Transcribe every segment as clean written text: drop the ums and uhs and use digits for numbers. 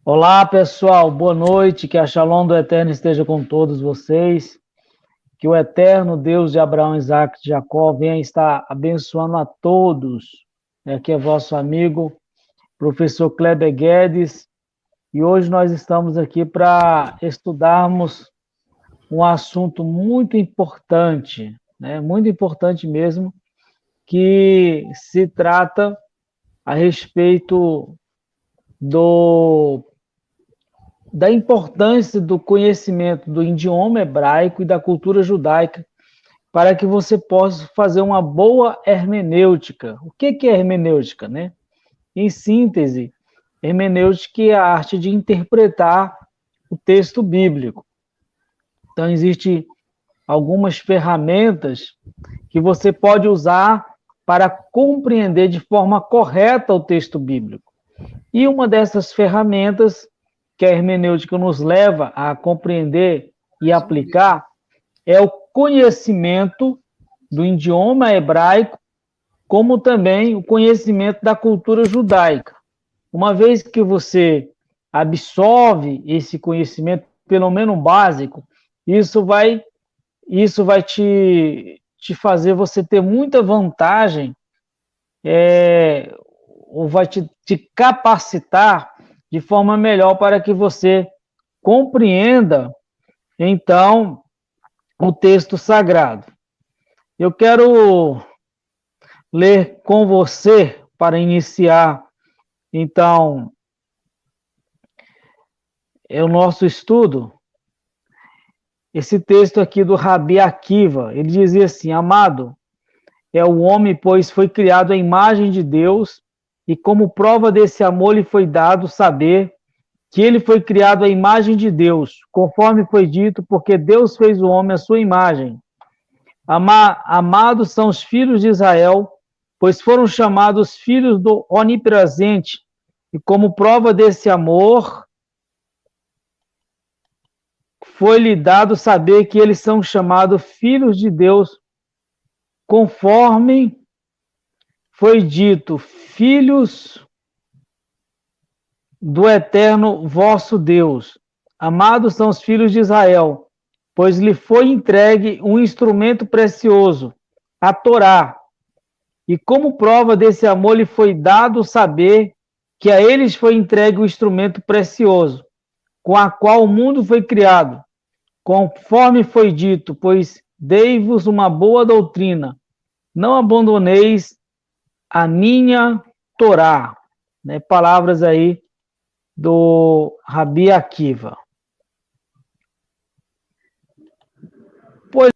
Olá, pessoal, boa noite. Que a Shalom do Eterno esteja com todos vocês. Que o eterno Deus de Abraão, Isaac e Jacó venha estar abençoando a todos. Aqui é vosso amigo, professor Kleber Guedes, e hoje nós estamos aqui para estudarmos um assunto muito importante, né? Muito importante mesmo, que se trata a respeito do da importância do conhecimento do idioma hebraico e da cultura judaica para que você possa fazer uma boa hermenêutica. O que é hermenêutica, né? Em síntese, hermenêutica é a arte de interpretar o texto bíblico. Então, existem algumas ferramentas que você pode usar para compreender de forma correta o texto bíblico. E uma dessas ferramentas que a hermenêutica nos leva a compreender e aplicar é o conhecimento do idioma hebraico, como também o conhecimento da cultura judaica. Uma vez que você absorve esse conhecimento, pelo menos básico, isso vai te fazer você ter muita vantagem, ou vai te capacitar de forma melhor para que você compreenda, então, o texto sagrado. Eu quero ler com você para iniciar, então, o nosso estudo. Esse texto aqui do Rabi Akiva, ele dizia assim: Amado, é o homem, pois foi criado à imagem de Deus, e como prova desse amor lhe foi dado saber que ele foi criado à imagem de Deus, conforme foi dito, porque Deus fez o homem à sua imagem. Amados são os filhos de Israel, pois foram chamados filhos do Onipresente, e como prova desse amor, foi-lhe dado saber que eles são chamados filhos de Deus, conforme foi dito, filhos do eterno vosso Deus. Amados são os filhos de Israel, pois lhe foi entregue um instrumento precioso, a Torá. E como prova desse amor lhe foi dado saber que a eles foi entregue o instrumento precioso, com a qual o mundo foi criado, conforme foi dito, pois dei-vos uma boa doutrina, não abandoneis a minha Torá. Né? Palavras aí do Rabi Akiva. Pois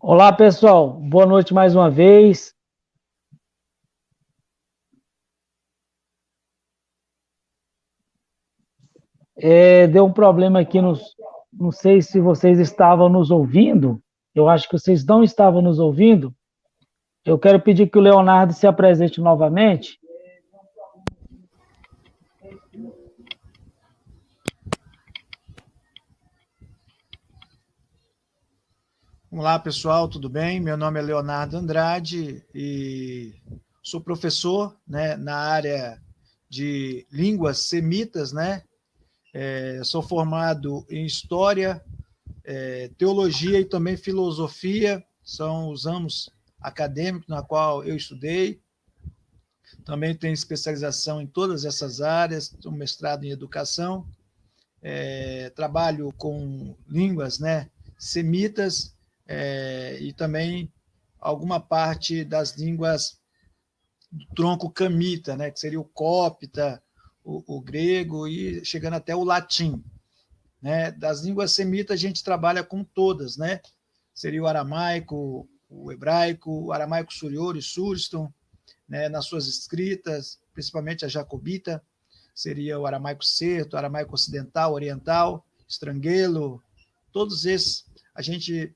Olá, pessoal. Boa noite mais uma vez. Deu um problema aqui, não sei se vocês estavam nos ouvindo. Eu acho que vocês não estavam nos ouvindo. Eu quero pedir que o Leonardo se apresente novamente. Olá, pessoal, tudo bem? Meu nome é Leonardo Andrade e sou professor, né, na área de línguas semitas, né? Sou formado em História, Teologia e também Filosofia, são os ramos acadêmicos na qual eu estudei. Também tenho especialização em todas essas áreas, tenho mestrado em Educação, trabalho com línguas, né, semitas, e também alguma parte das línguas do tronco camita, né, que seria o cópita, o grego e chegando até o latim. Né? Das línguas semitas a gente trabalha com todas, né? Seria o aramaico, o hebraico, o aramaico surior e surston, né, nas suas escritas, principalmente a jacobita, seria o aramaico certo, o aramaico ocidental, oriental, estranguelo, todos esses a gente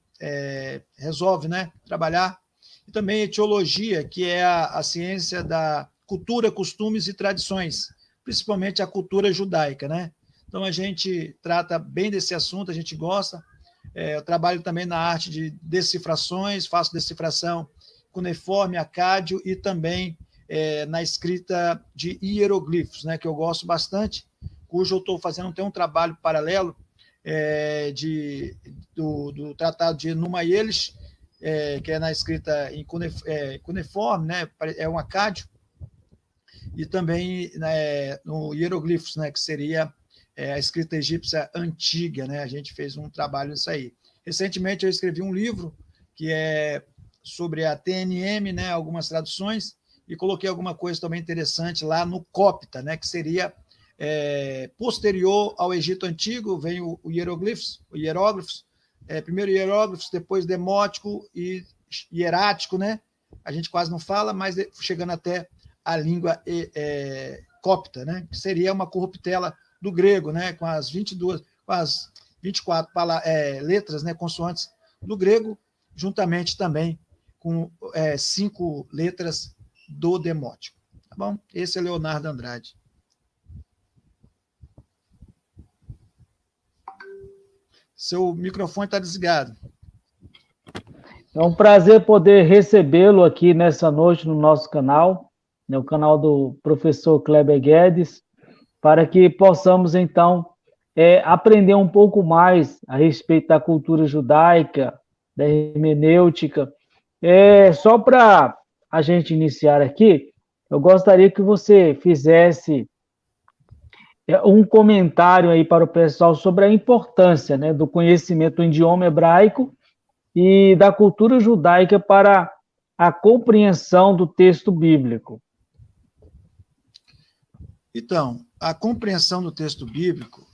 resolve, né, trabalhar. E também etiologia, que é a ciência da cultura, costumes e tradições, principalmente a cultura judaica, né? Então, a gente trata bem desse assunto, a gente gosta. Eu trabalho também na arte de decifrações, faço decifração cuneiforme, acádio e também na escrita de hieroglifos, né, que eu gosto bastante, cujo eu estou fazendo até um trabalho paralelo do Tratado de Numa Elish, que é na escrita em cuneiforme, né, é um acádio, e também no hieroglifos, né, que seria a escrita egípcia antiga, né, a gente fez um trabalho nisso aí. Recentemente eu escrevi um livro que é sobre a TNM, né, algumas traduções, e coloquei alguma coisa também interessante lá no cópita, né, que seria posterior ao Egito Antigo, vem o hieróglifos, primeiro hieróglifos, depois demótico e hierático, né? A gente quase não fala, mas chegando até a língua cópita, né? Que seria uma corruptela do grego, né? Com as 24 letras, né? Consoantes do grego, juntamente também com 5 letras do demótico. Tá bom? Esse é Leonardo Andrade. Seu microfone está desligado. É um prazer poder recebê-lo aqui nessa noite no nosso canal, no canal do professor Kleber Guedes, para que possamos, então, aprender um pouco mais a respeito da cultura judaica, da hermenêutica. Só para a gente iniciar aqui, eu gostaria que você fizesse um comentário aí para o pessoal sobre a importância, né, do conhecimento do idioma hebraico e da cultura judaica para a compreensão do texto bíblico. Então, a compreensão do texto bíblico,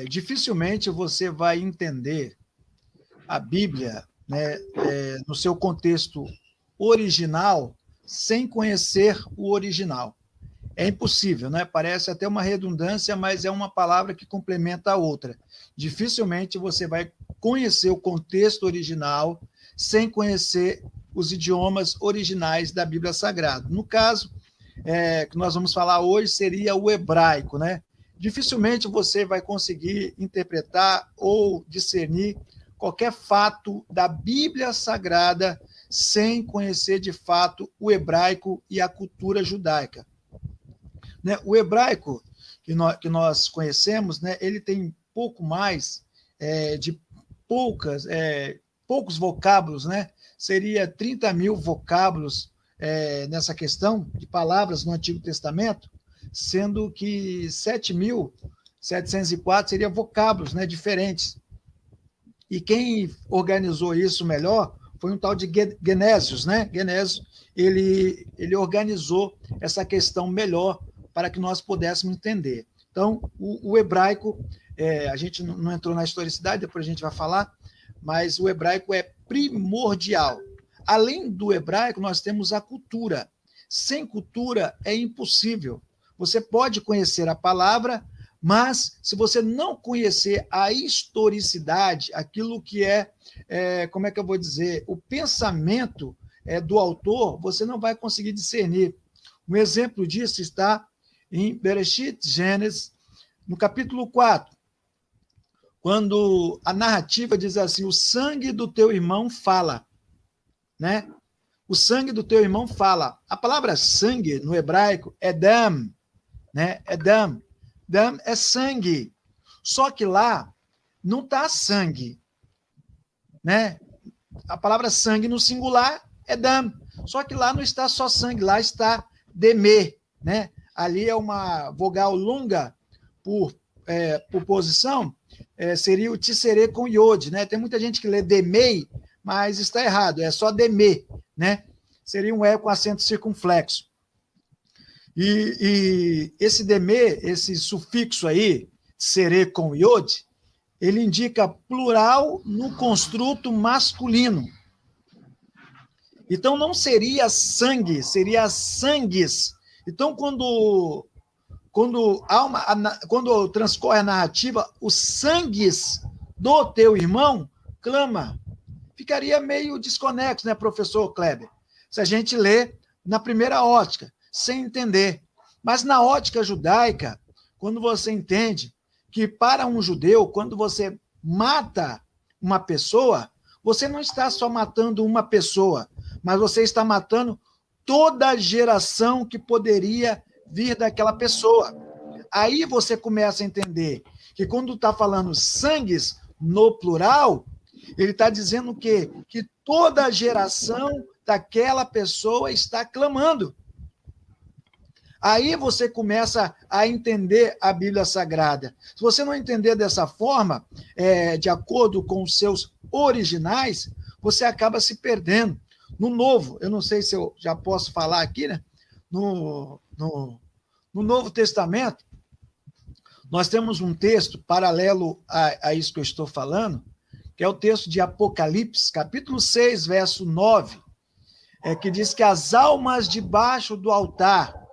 dificilmente você vai entender a Bíblia, né, no seu contexto original sem conhecer o original. É impossível, né? Parece até uma redundância, mas é uma palavra que complementa a outra. Dificilmente você vai conhecer o contexto original sem conhecer os idiomas originais da Bíblia Sagrada. No caso, que nós vamos falar hoje seria o hebraico, né? Dificilmente você vai conseguir interpretar ou discernir qualquer fato da Bíblia Sagrada sem conhecer de fato o hebraico e a cultura judaica. Né? O hebraico que nós conhecemos, né, ele tem pouco mais de poucos vocábulos, né? Seria 30 mil vocábulos nessa questão de palavras no Antigo Testamento, sendo que 7.704 seriam vocábulos, né, diferentes. E quem organizou isso melhor foi um tal de Genésio, né? Genésio, ele organizou essa questão melhor para que nós pudéssemos entender. Então, o hebraico, a gente não entrou na historicidade, depois a gente vai falar, mas o hebraico é primordial. Além do hebraico, nós temos a cultura. Sem cultura é impossível. Você pode conhecer a palavra, mas se você não conhecer a historicidade, aquilo que como é que eu vou dizer, o pensamento do autor, você não vai conseguir discernir. Um exemplo disso está em Bereshit, Gênesis, no capítulo 4, quando a narrativa diz assim, o sangue do teu irmão fala, né? O sangue do teu irmão fala. A palavra sangue, no hebraico, é dam, né? É dam. Dam é sangue. Só que lá não está sangue, né? A palavra sangue no singular é dam. Só que lá não está só sangue, lá está demê, né? Ali é uma vogal longa por posição, seria o tisserê com iode, né? Tem muita gente que lê demei, mas está errado, é só demê, né? Seria um E com acento circunflexo. E esse demê, esse sufixo aí, serê com iode, ele indica plural no construto masculino. Então, não seria sangue, seria sangues. Então, quando transcorre a narrativa, os sangues do teu irmão clama. Ficaria meio desconexo, né, professor Kleber? Se a gente lê na primeira ótica, sem entender. Mas na ótica judaica, quando você entende que para um judeu, quando você mata uma pessoa, você não está só matando uma pessoa, mas você está matando toda a geração que poderia vir daquela pessoa. Aí você começa a entender que quando está falando sangues no plural, ele está dizendo o quê? Que toda a geração daquela pessoa está clamando. Aí você começa a entender a Bíblia Sagrada. Se você não entender dessa forma, de acordo com os seus originais, você acaba se perdendo. No Novo, eu não sei se eu já posso falar aqui, né? No Novo Testamento, nós temos um texto paralelo a isso que eu estou falando, que é o texto de Apocalipse, capítulo 6, verso 9, que diz que as almas debaixo do altar,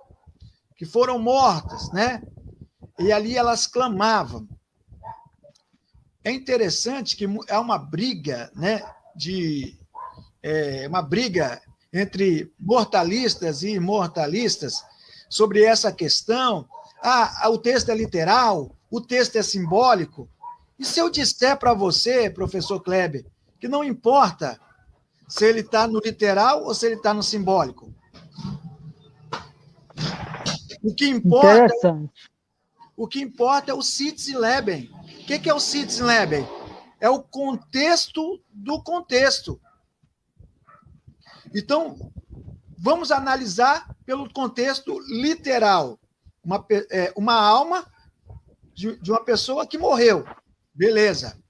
que foram mortas, né? E ali elas clamavam. É interessante que há uma briga, né? Uma briga entre mortalistas e imortalistas sobre essa questão. O texto é literal, o texto é simbólico. E se eu disser para você, professor Kleber, que não importa se ele está no literal ou se ele está no simbólico? O que importa é o Sitz e Leben. O que é o Sitz e Leben? É o contexto do contexto. Então, vamos analisar pelo contexto literal. Uma alma de uma pessoa que morreu. Beleza.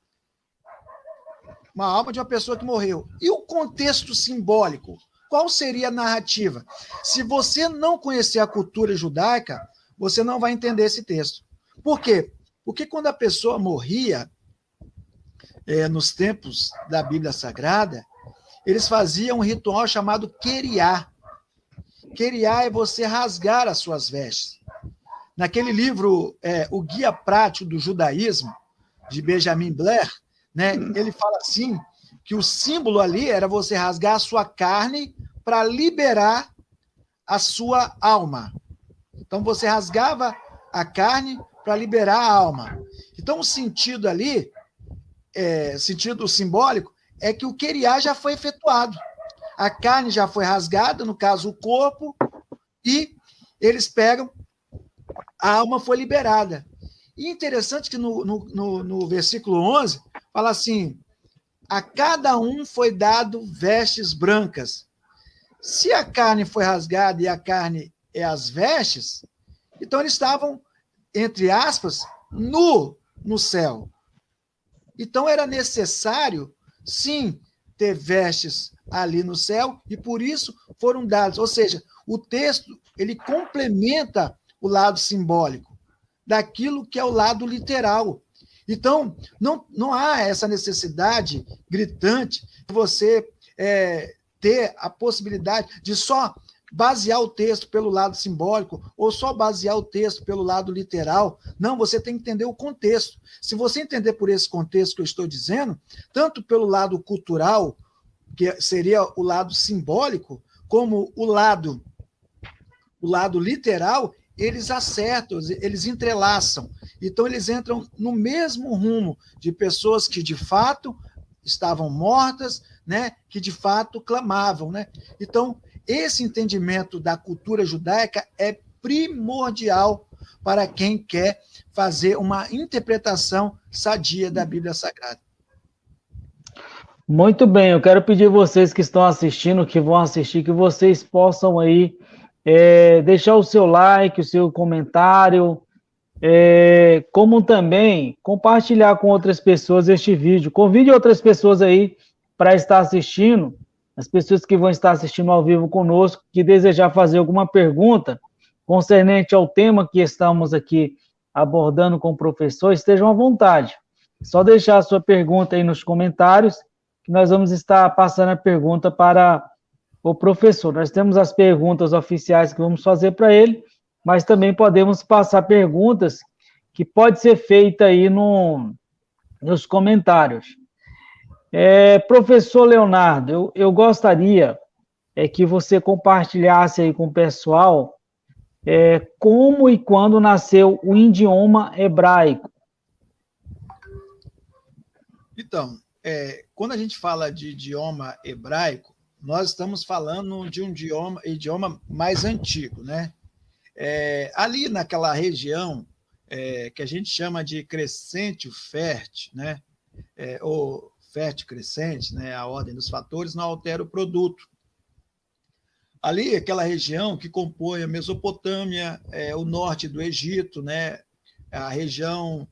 Uma alma de uma pessoa que morreu. E o contexto simbólico? Qual seria a narrativa? Se você não conhecer a cultura judaica, você não vai entender esse texto. Por quê? Porque quando a pessoa morria, nos tempos da Bíblia Sagrada, eles faziam um ritual chamado Queriá. Queriá é você rasgar as suas vestes. Naquele livro, O Guia Prático do Judaísmo, de Benjamin Blair, né, ele fala assim, que o símbolo ali era você rasgar a sua carne para liberar a sua alma. Então, você rasgava a carne para liberar a alma. Então, o sentido ali, sentido simbólico, é que o queriá já foi efetuado. A carne já foi rasgada, no caso, o corpo, e eles pegam, a alma foi liberada. E interessante que no versículo 11, fala assim, a cada um foi dado vestes brancas. Se a carne foi rasgada e a carne é as vestes, então eles estavam, entre aspas, nu no céu. Então era necessário, sim, ter vestes ali no céu, e por isso foram dados. Ou seja, o texto, ele complementa o lado simbólico daquilo que é o lado literal. Então, não há essa necessidade gritante de você ter a possibilidade de só basear o texto pelo lado simbólico ou só basear o texto pelo lado literal. Não, você tem que entender o contexto. Se você entender por esse contexto que eu estou dizendo, tanto pelo lado cultural, que seria o lado simbólico, como o lado literal, eles acertam, eles entrelaçam. Então, eles entram no mesmo rumo de pessoas que, de fato, estavam mortas, né? Que, de fato, clamavam. Né? Então, esse entendimento da cultura judaica é primordial para quem quer fazer uma interpretação sadia da Bíblia Sagrada. Muito bem, eu quero pedir a vocês que estão assistindo, que vão assistir, que vocês possam aí deixar o seu like, o seu comentário, como também compartilhar com outras pessoas este vídeo. Convide outras pessoas aí para estar assistindo, as pessoas que vão estar assistindo ao vivo conosco, que desejar fazer alguma pergunta concernente ao tema que estamos aqui abordando com o professor, estejam à vontade. Só deixar a sua pergunta aí nos comentários, que nós vamos estar passando a pergunta para o professor. Nós temos as perguntas oficiais que vamos fazer para ele, mas também podemos passar perguntas que pode ser feita aí nos comentários. Professor Leonardo, eu gostaria que você compartilhasse aí com o pessoal como e quando nasceu o idioma hebraico. Então, quando a gente fala de idioma hebraico, nós estamos falando de um idioma mais antigo, né? Ali naquela região que a gente chama de crescente fértil, né? Ou fértil crescente, né? A ordem dos fatores não altera o produto. Ali, aquela região que compõe a Mesopotâmia, o norte do Egito, né? A região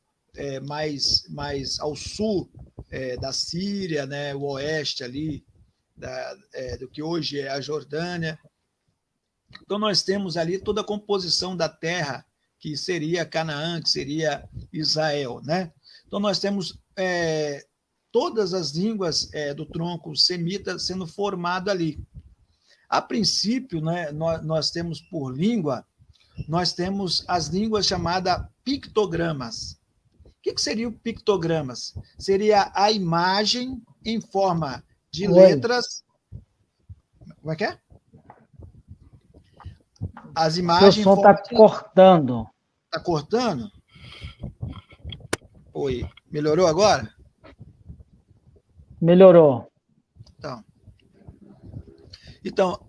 mais ao sul da Síria, né? O oeste ali do que hoje é a Jordânia. Então, nós temos ali toda a composição da terra, que seria Canaã, que seria Israel. Né? Então, nós temos todas as línguas do tronco semita sendo formado ali. A princípio, né, nós temos por língua, nós temos as línguas chamadas pictogramas. O que seriam pictogramas? Seria a imagem em forma de letras. Como é que é? As imagens. O som está cortando. Está cortando? Oi. Melhorou agora? Melhorou. Então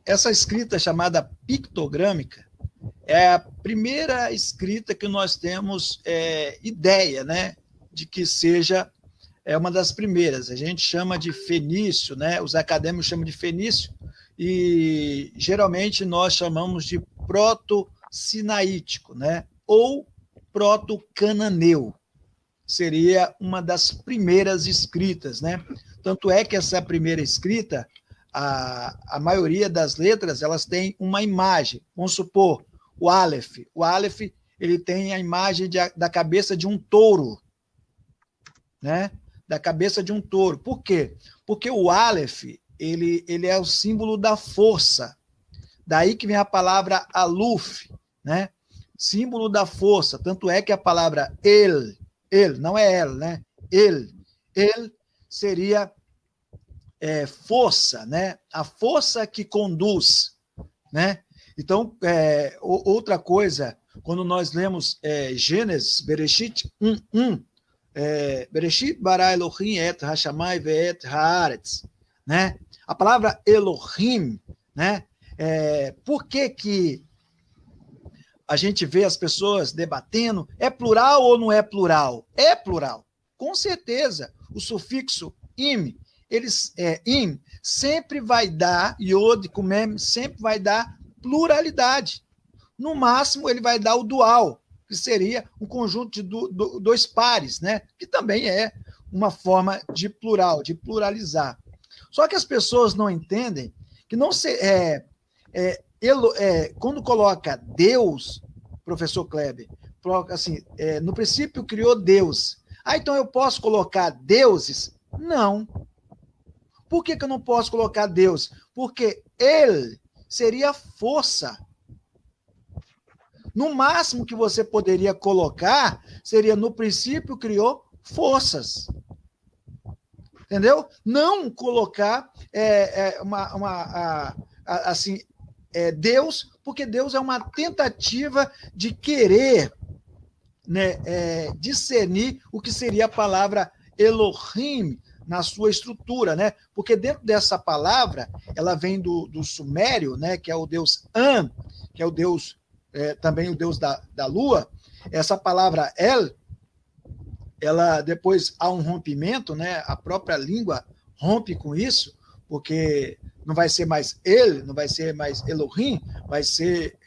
essa escrita chamada pictogrâmica é a primeira escrita que nós temos ideia, né, de que seja uma das primeiras. A gente chama de fenício, né? Os acadêmicos chamam de fenício, e geralmente nós chamamos de proto-sinaítico, né? Ou proto-cananeu. Seria uma das primeiras escritas, né? Tanto é que essa primeira escrita, a maioria das letras, elas têm uma imagem. Vamos supor, o Aleph. O Aleph, ele tem a imagem da cabeça de um touro, né? Da cabeça de um touro. Por quê? Porque o Aleph, ele é o símbolo da força. Daí que vem a palavra Aluf, né? Símbolo da força. Tanto é que a palavra El, não é El, né? El seria força, né? A força que conduz, né? Então, outra coisa, quando nós lemos Gênesis, Bereshit 1:1, Bereshit bara Elohim et hashamai ve'et haaretz, né? A palavra Elohim, né? Por que a gente vê as pessoas debatendo, é plural ou não é plural? É plural, com certeza. O sufixo im, im sempre vai dar, iod com mem, sempre vai dar pluralidade. No máximo, ele vai dar o dual, que seria um conjunto de dois pares, né? Que também é uma forma de plural, de pluralizar. Só que as pessoas não entendem que não quando coloca Deus, professor Kleber, assim, no princípio criou Deus. Então eu posso colocar deuses? Não. Por que eu não posso colocar Deus? Porque ele seria força. No máximo que você poderia colocar seria no princípio criou forças. Entendeu? Não colocar assim, Deus, porque Deus é uma tentativa de querer, né, discernir o que seria a palavra Elohim na sua estrutura, né? Porque dentro dessa palavra, ela vem do sumério, né, que é o deus An, que é o deus, também o deus da lua. Essa palavra El, ela depois há um rompimento, né? A própria língua rompe com isso, porque não vai ser mais ele, não vai ser mais Elohim, vai ser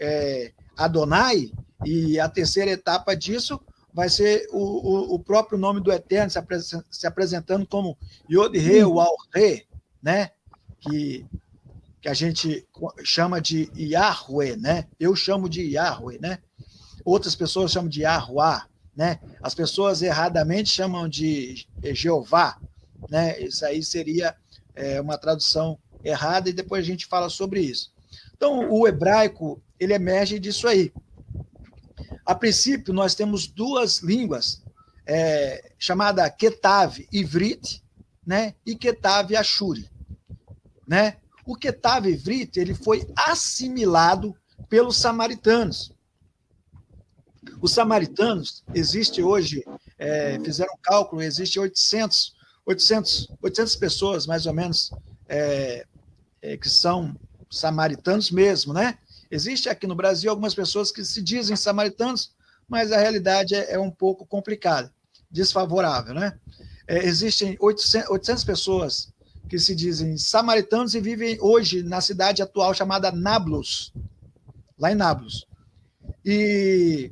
Adonai, e a terceira etapa disso vai ser o próprio nome do Eterno se apresentando como Yod-He, Waw-He, né? Que a gente chama de Yahweh, né? Eu chamo de Yahweh, né? Outras pessoas chamam de Yahuwah, né? As pessoas erradamente chamam de Jeová, né? Isso aí seria uma tradução errada, e depois a gente fala sobre isso. Então, o hebraico, ele emerge disso aí. A princípio, nós temos duas línguas, chamada Ketav Ivrit, né? E Ketav Ashuri, né? O Ketav Ivrit, ele foi assimilado pelos samaritanos. Os samaritanos, existe hoje, fizeram um cálculo, existe 800 pessoas, mais ou menos, que são samaritanos mesmo, né? Existe aqui no Brasil algumas pessoas que se dizem samaritanos, mas a realidade é um pouco complicada, desfavorável, né? Existem 800 pessoas que se dizem samaritanos e vivem hoje na cidade atual chamada Nablus, lá em Nablus. E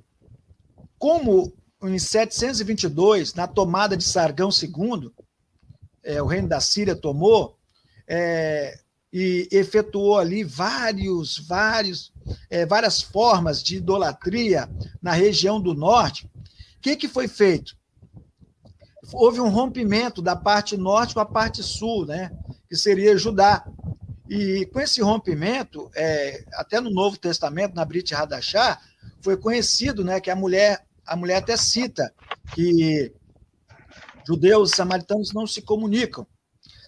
como em 722, na tomada de Sargão II, o reino da Síria tomou, e efetuou ali várias formas de idolatria na região do norte. O que foi feito? Houve um rompimento da parte norte com a parte sul, né? Que seria Judá. E com esse rompimento, até no Novo Testamento, na Brit Hadashah, foi conhecido, né, que a mulher até cita que judeus e samaritanos não se comunicam.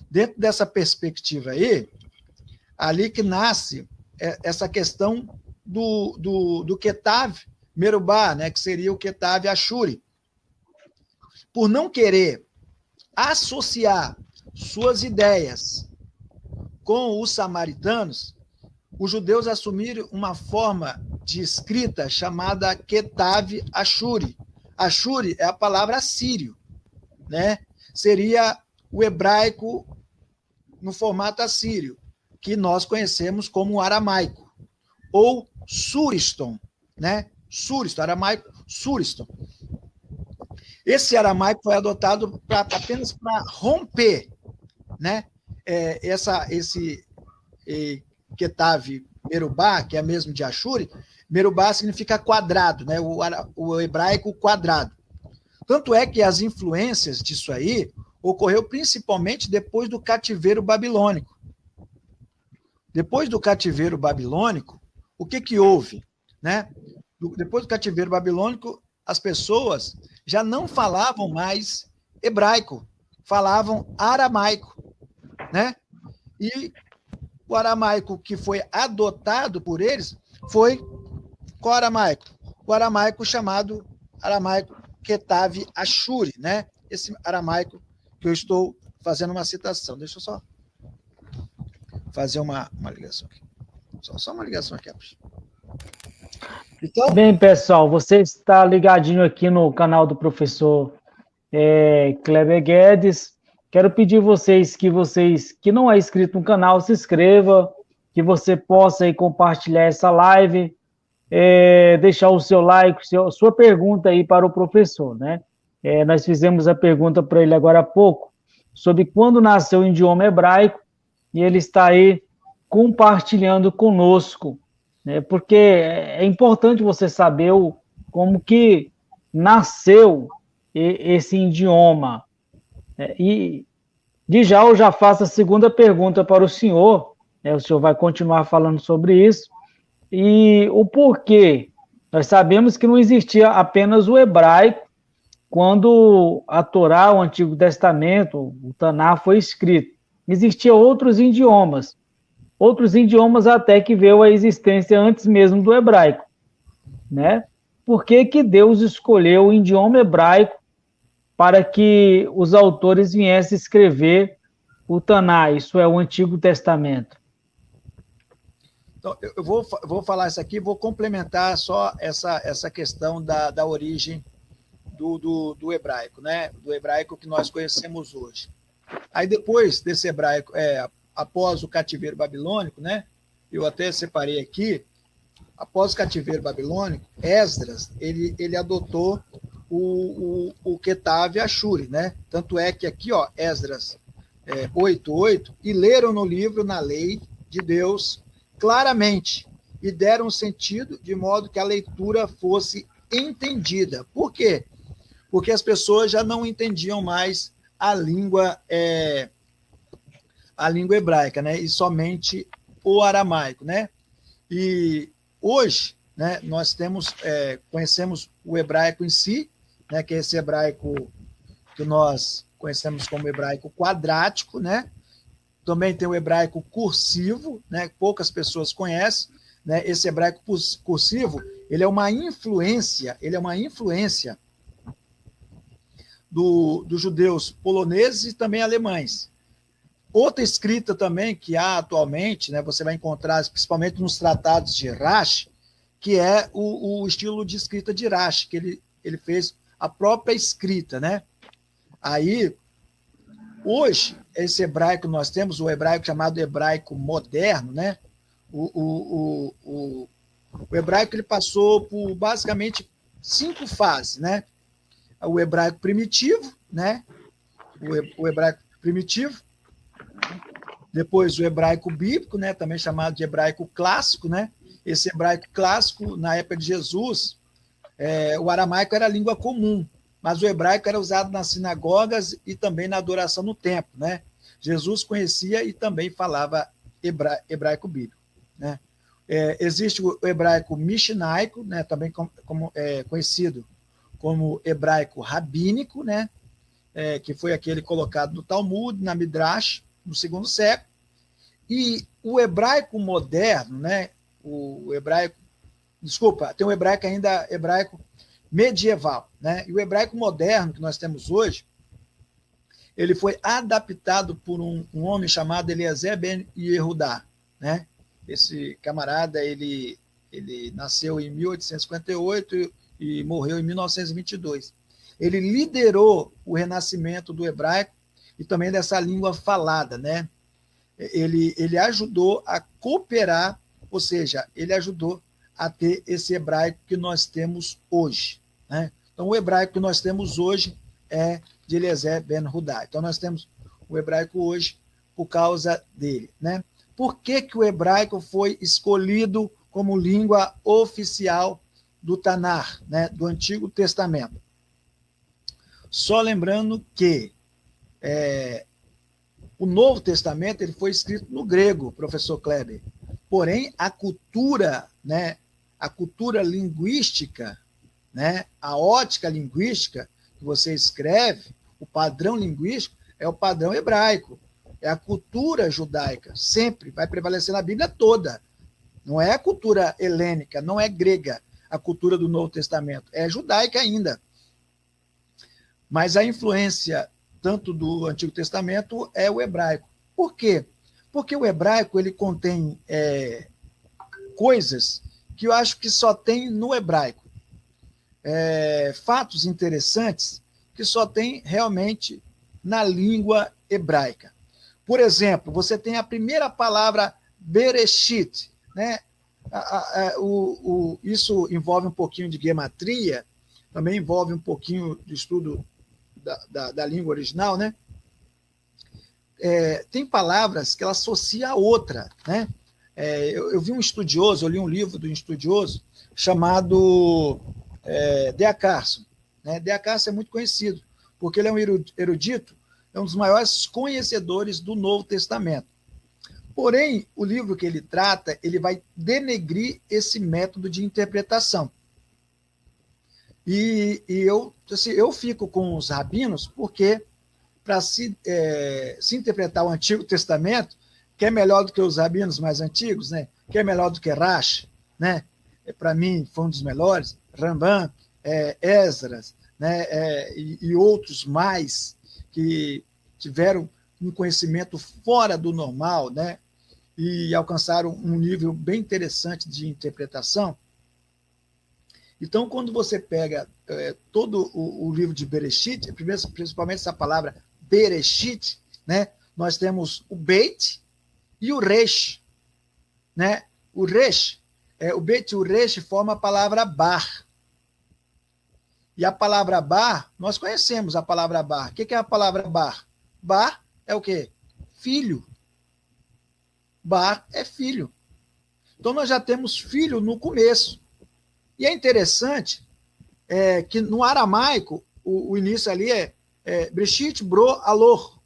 Dentro dessa perspectiva aí, ali que nasce essa questão do Ketav Merubá, né, que seria o Ketav Ashuri. Por não querer associar suas ideias com os samaritanos, os judeus assumiram uma forma de escrita chamada Ketav Ashuri. Ashuri é a palavra assírio, né? Seria o hebraico no formato assírio, que nós conhecemos como aramaico, ou Suriston, né? Suriston, aramaico, Suriston. Esse aramaico foi adotado apenas para romper, né? Esse Ketav Merubá, que é mesmo de Ashuri. Merubá significa quadrado, né? O hebraico quadrado. Tanto é que as influências disso aí ocorreu principalmente depois do cativeiro babilônico. Depois do cativeiro babilônico, o que houve, né? Depois do cativeiro babilônico, as pessoas já não falavam mais hebraico, falavam aramaico, né? E o aramaico que foi adotado por eles foi qual aramaico? O aramaico chamado aramaico Ketav Ashuri, né? Esse aramaico que eu estou fazendo uma citação. Deixa eu só fazer uma ligação aqui. Só uma ligação aqui. Então... Bem, pessoal, você está ligadinho aqui no canal do professor Kleber Guedes. Quero pedir vocês que não é inscrito no canal, se inscreva, que você possa aí compartilhar essa live, deixar o seu like, sua pergunta aí para o professor, né? Nós fizemos a pergunta para ele agora há pouco, sobre quando nasceu o idioma hebraico, e ele está aí compartilhando conosco, né? Porque é importante você saber como que nasceu esse idioma. E de já eu já faço a segunda pergunta para o senhor, o senhor vai continuar falando sobre isso, e o porquê. Nós sabemos que não existia apenas o hebraico quando a Torá, o Antigo Testamento, o Taná foi escrito. Existiam outros idiomas até que veio à existência antes mesmo do hebraico, né? Por que que Deus escolheu o idioma hebraico para que os autores viessem escrever o Taná, isso é o Antigo Testamento? Então, eu vou falar isso aqui, vou complementar só essa questão da origem do hebraico, né? Do hebraico que nós conhecemos hoje. Aí depois desse hebraico, após o cativeiro babilônico, né? Eu até separei aqui, após o cativeiro babilônico, Esdras, ele adotou o Ketav Ashuri, né? Tanto é que aqui, ó, Esdras 8:8, e leram no livro, na lei de Deus, claramente, e deram sentido de modo que a leitura fosse entendida. Por quê? Porque as pessoas já não entendiam mais a língua hebraica, né? E somente o aramaico, né? E hoje, né, nós conhecemos o hebraico em si, né, que é esse hebraico que nós conhecemos como hebraico quadrático, né? Também tem o hebraico cursivo, né? Poucas pessoas conhecem, né? Esse hebraico cursivo, ele é uma influência dos judeus poloneses e também alemães. Outra escrita também que há atualmente, né, você vai encontrar principalmente nos tratados de Rashi, que é o estilo de escrita de Rashi, que ele fez a própria escrita, né? Aí, hoje, esse hebraico nós temos, o hebraico chamado hebraico moderno, né? O hebraico ele passou por basicamente 5 fases, né? O hebraico primitivo, né? O hebraico primitivo, depois o hebraico bíblico, né? Também chamado de hebraico clássico, né? Esse hebraico clássico, na época de Jesus, o aramaico era a língua comum, mas o hebraico era usado nas sinagogas e também na adoração no templo, né? Jesus conhecia e também falava hebraico bíblico, né? Existe o hebraico mishnaico, né? Também conhecido como hebraico rabínico, né? Que foi aquele colocado no Talmud, na Midrash, no segundo século. E o hebraico moderno, né? Tem o hebraico ainda, hebraico medieval, né? E o hebraico moderno que nós temos hoje, ele foi adaptado por um homem chamado Eliezer ben Yehudá, né? Esse camarada, ele nasceu em 1858 e morreu em 1922. Ele liderou o renascimento do hebraico e também dessa língua falada, né? Ele ajudou a cooperar, ou seja, ele ajudou a ter esse hebraico que nós temos hoje, né? Então, o hebraico que nós temos hoje é de Eliezer ben Yehudá. Então, nós temos o hebraico hoje por causa dele, né? Por que o hebraico foi escolhido como língua oficial do Tanar, né, do Antigo Testamento? Só lembrando que o Novo Testamento ele foi escrito no grego, professor Kleber. Porém, a cultura, né, a cultura linguística, né, a ótica linguística que você escreve, o padrão linguístico é o padrão hebraico. É a cultura judaica, sempre vai prevalecer na Bíblia toda. Não é a cultura helênica, não é grega, a cultura do Novo Testamento, é judaica ainda. Mas a influência tanto do Antigo Testamento é o hebraico. Por quê? Porque o hebraico ele contém coisas que eu acho que só tem no hebraico. Fatos interessantes que só tem realmente na língua hebraica. Por exemplo, você tem a primeira palavra Bereshit, né? Isso envolve um pouquinho de gematria, também envolve um pouquinho de estudo da língua original, né? Tem palavras que ela associa a outra, né? Eu vi um estudioso, eu li um livro de um estudioso chamado D.A. Carson. Né? D.A. Carson é muito conhecido, porque ele é um erudito, é um dos maiores conhecedores do Novo Testamento. Porém, o livro que ele trata, ele vai denegrir esse método de interpretação. E eu fico com os rabinos, porque para se interpretar o Antigo Testamento, que é melhor do que os rabinos mais antigos, né? Que é melhor do que Rashi, né? Para mim, foi um dos melhores, Rambam, Esdras, né? E outros mais que tiveram um conhecimento fora do normal, né? E alcançaram um nível bem interessante de interpretação. Então, quando você pega todo o livro de Bereshit, principalmente essa palavra Bereshit, né? Nós temos o Beit e o Resh, né? O Resh, o Beit e o Resh formam a palavra Bar. E a palavra Bar, nós conhecemos a palavra Bar. O que é a palavra Bar? Bar é o quê? Filho. Bar é filho. Então, nós já temos filho no começo. E é interessante que no aramaico, o início ali é Breshit bro alor.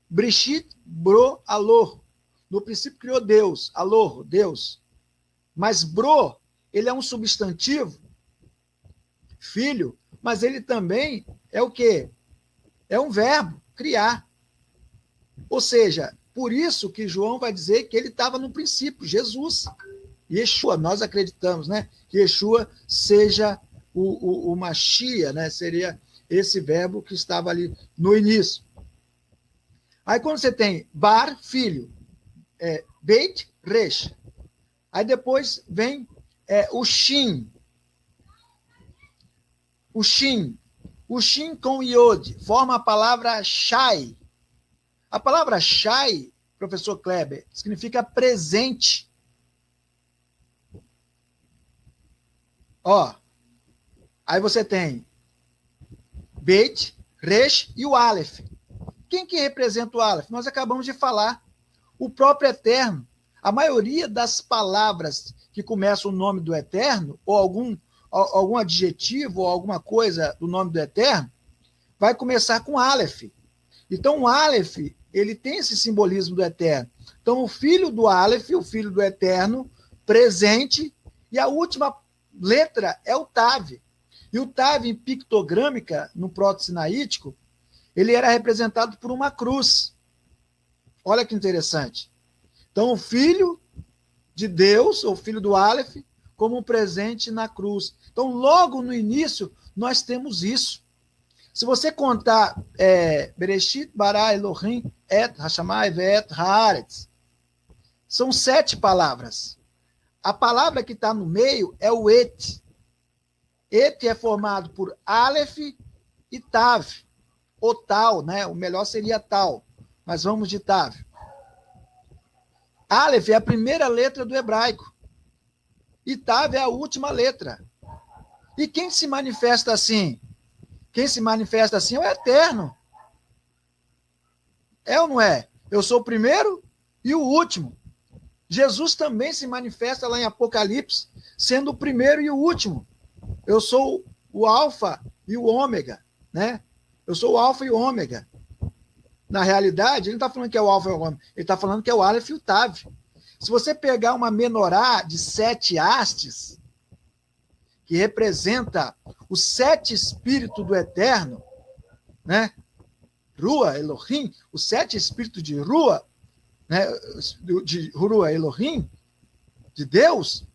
Breshit bro alor. No princípio criou Deus, alor, Deus. Mas bro, ele é um substantivo, filho, mas ele também é o quê? É um verbo, criar. Ou seja, por isso que João vai dizer que ele estava no princípio, Jesus. Yeshua, nós acreditamos, né? Que Yeshua seja o Machia, né? Seria esse verbo que estava ali no início. Aí quando você tem Bar, filho, Beit, Resh. Aí depois vem o Shin. O Shin. O Shin com Yod forma a palavra Shai. A palavra Shai, professor Kleber, significa presente. Ó, aí você tem Beit, Resh e o Aleph. Quem que representa o Aleph? Nós acabamos de falar. O próprio Eterno. A maioria das palavras que começam o nome do Eterno, ou algum adjetivo, ou alguma coisa do nome do Eterno, vai começar com Aleph. Então, o Aleph, ele tem esse simbolismo do Eterno. Então, o filho do Aleph, o filho do Eterno, presente, e a última letra é o Tav. E o Tav, em pictogrâmica, no proto-sinaítico, ele era representado por uma cruz. Olha que interessante. Então, o filho de Deus, ou filho do Aleph, como um presente na cruz. Então, logo no início, nós temos isso. Se você contar Bereshit, Bara, Elohim, Et, Hashamai, Ve'et, Haaretz, são 7 palavras. A palavra que está no meio é o Et. Et é formado por Aleph e Tav. Ou Tal, né? O melhor seria Tal, mas vamos de Tav. Aleph é a primeira letra do hebraico. E Tav é a última letra. E quem se manifesta assim? Quem se manifesta assim é o Eterno. É ou não é? Eu sou o primeiro e o último. Jesus também se manifesta lá em Apocalipse, sendo o primeiro e o último. Eu sou o Alfa e o Ômega, né? Eu sou o Alfa e o Ômega. Na realidade, ele não está falando que é o Alfa e o Ômega, ele está falando que é o Aleph e o Tav. Se você pegar uma menorá de 7 hastes, que representa os 7 espíritos do Eterno, né? Rua, Elohim, os 7 espíritos de Rua, né? De Rua, Elohim, de Deus,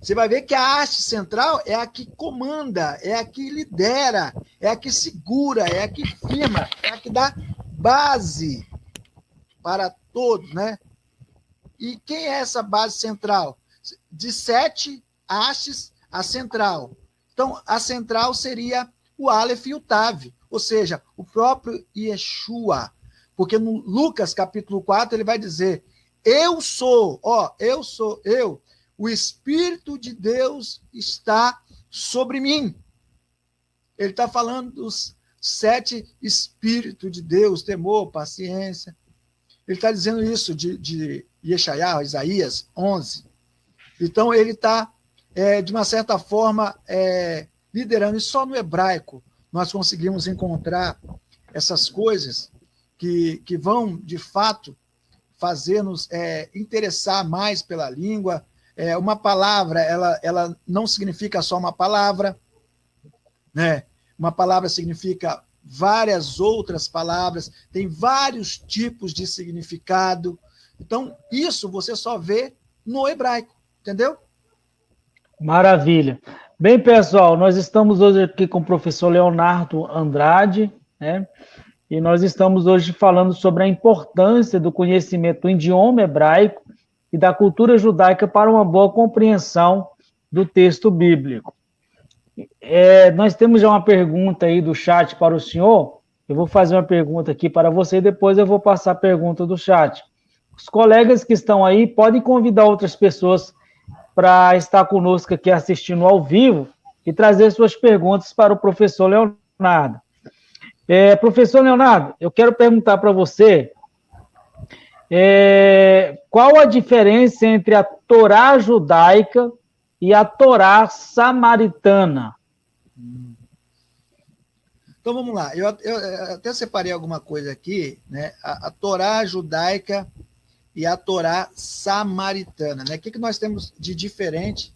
você vai ver que a haste central é a que comanda, é a que lidera, é a que segura, é a que firma, é a que dá base para todos, né? E quem é essa base central? De 7 hastes, a central. Então, a central seria o Aleph e o Tav, ou seja, o próprio Yeshua. Porque no Lucas, capítulo 4, ele vai dizer, eu sou, o Espírito de Deus está sobre mim. Ele está falando dos 7 Espíritos de Deus, temor, paciência. Ele está dizendo isso de Yeshayahu, Isaías 11. Então, ele está de uma certa forma, liderando. E só no hebraico nós conseguimos encontrar essas coisas que vão, de fato, fazer-nos interessar mais pela língua. Uma palavra, ela não significa só uma palavra, né? Uma palavra significa várias outras palavras, tem vários tipos de significado. Então, isso você só vê no hebraico, entendeu? Maravilha. Bem, pessoal, nós estamos hoje aqui com o professor Leonardo Andrade, né? E nós estamos hoje falando sobre a importância do conhecimento do idioma hebraico e da cultura judaica para uma boa compreensão do texto bíblico. Nós temos já uma pergunta aí do chat para o senhor. Eu vou fazer uma pergunta aqui para você e depois eu vou passar a pergunta do chat. Os colegas que estão aí podem convidar outras pessoas para estar conosco aqui assistindo ao vivo e trazer suas perguntas para o professor Leonardo. Professor Leonardo, eu quero perguntar para você qual a diferença entre a Torá judaica e a Torá samaritana? Então vamos lá, eu até separei alguma coisa aqui, né? A Torá judaica e a Torá samaritana, né? O que nós temos de diferente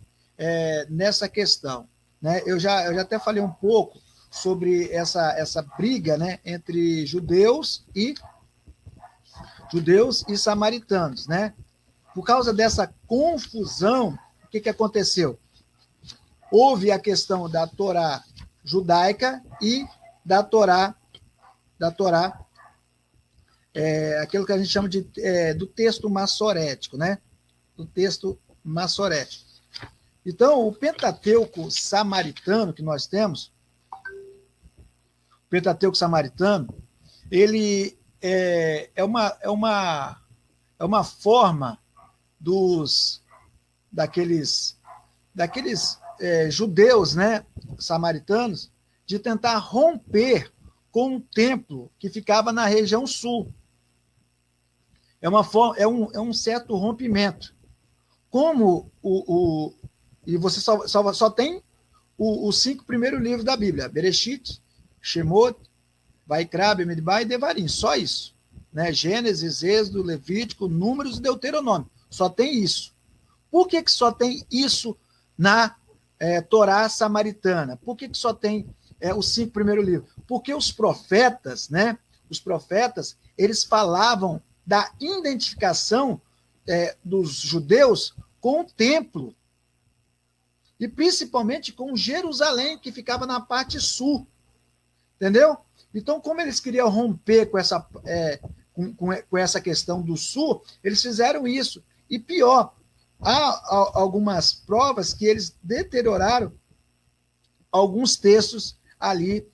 nessa questão, né? Eu já até falei um pouco sobre essa briga, né, entre judeus e samaritanos, né? Por causa dessa confusão, o que aconteceu? Houve a questão da Torá judaica e da Torá, aquilo que a gente chama do texto massorético, né? Do texto massorético. Então, o Pentateuco samaritano que nós temos, o Pentateuco samaritano, ele é uma forma daqueles judeus, né, samaritanos, de tentar romper com um templo que ficava na região sul. É um certo rompimento. Como e você só tem os 5 primeiros livros da Bíblia: Bereshit, Shemot, Vaikra, Bemidbar e Devarim, só isso, né? Gênesis, Êxodo, Levítico, Números e Deuteronômio, só tem isso. Por que só tem isso na Torá samaritana? Por que só tem os 5 primeiros livros? Porque os profetas, né? Os profetas, eles falavam da identificação dos judeus com o templo, e principalmente com Jerusalém, que ficava na parte sul. Entendeu? Então, como eles queriam romper com essa questão do sul, eles fizeram isso. E pior, há algumas provas que eles deterioraram alguns textos ali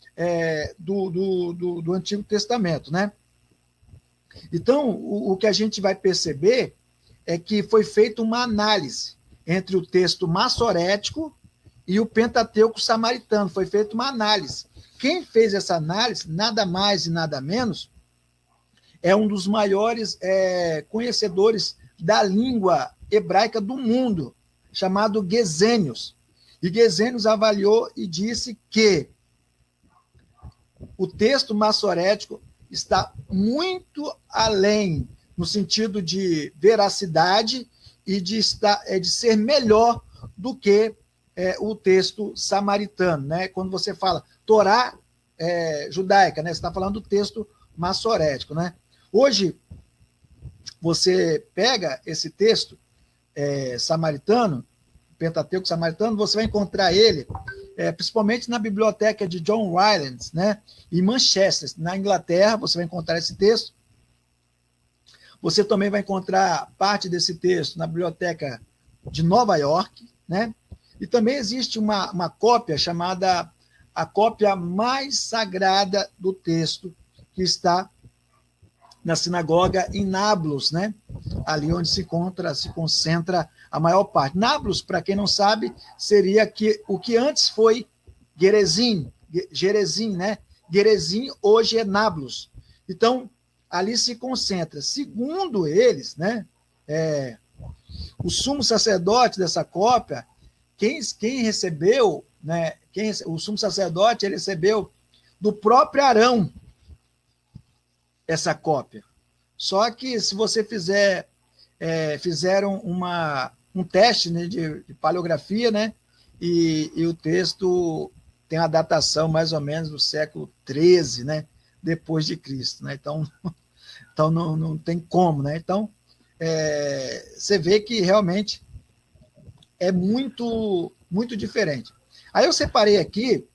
do Antigo Testamento, né? Então, o que a gente vai perceber é que foi feita uma análise entre o texto massorético e o Pentateuco samaritano. Foi feita uma análise. Quem fez essa análise, nada mais e nada menos, é um dos maiores conhecedores da língua hebraica do mundo, chamado Gesenius. E Gesenius avaliou e disse que o texto massorético está muito além, no sentido de veracidade e de ser melhor do que o texto samaritano, né? Quando você fala Torá judaica, né? Você está falando do texto massorético, né? Hoje, você pega esse texto samaritano, Pentateuco samaritano, você vai encontrar ele principalmente na biblioteca de John Rylands, né? Em Manchester, na Inglaterra, você vai encontrar esse texto. Você também vai encontrar parte desse texto na biblioteca de Nova York, né? E também existe uma cópia chamada a cópia mais sagrada do texto, que está na sinagoga em Nablus, né? Ali onde se concentra a maior parte. Nablus, para quem não sabe, seria o que antes foi Gerezim, né? Gerezim hoje é Nablus. Então, ali se concentra. Segundo eles, né? O sumo sacerdote dessa cópia quem recebeu, né, o sumo sacerdote, ele recebeu do próprio Arão essa cópia. Só que se você fizeram um teste, né, de paleografia, né, e o texto tem a datação mais ou menos do século XIII, né, depois de Cristo, né? Então não tem como, né? Então você vê que realmente é muito muito diferente. Aí eu separei aqui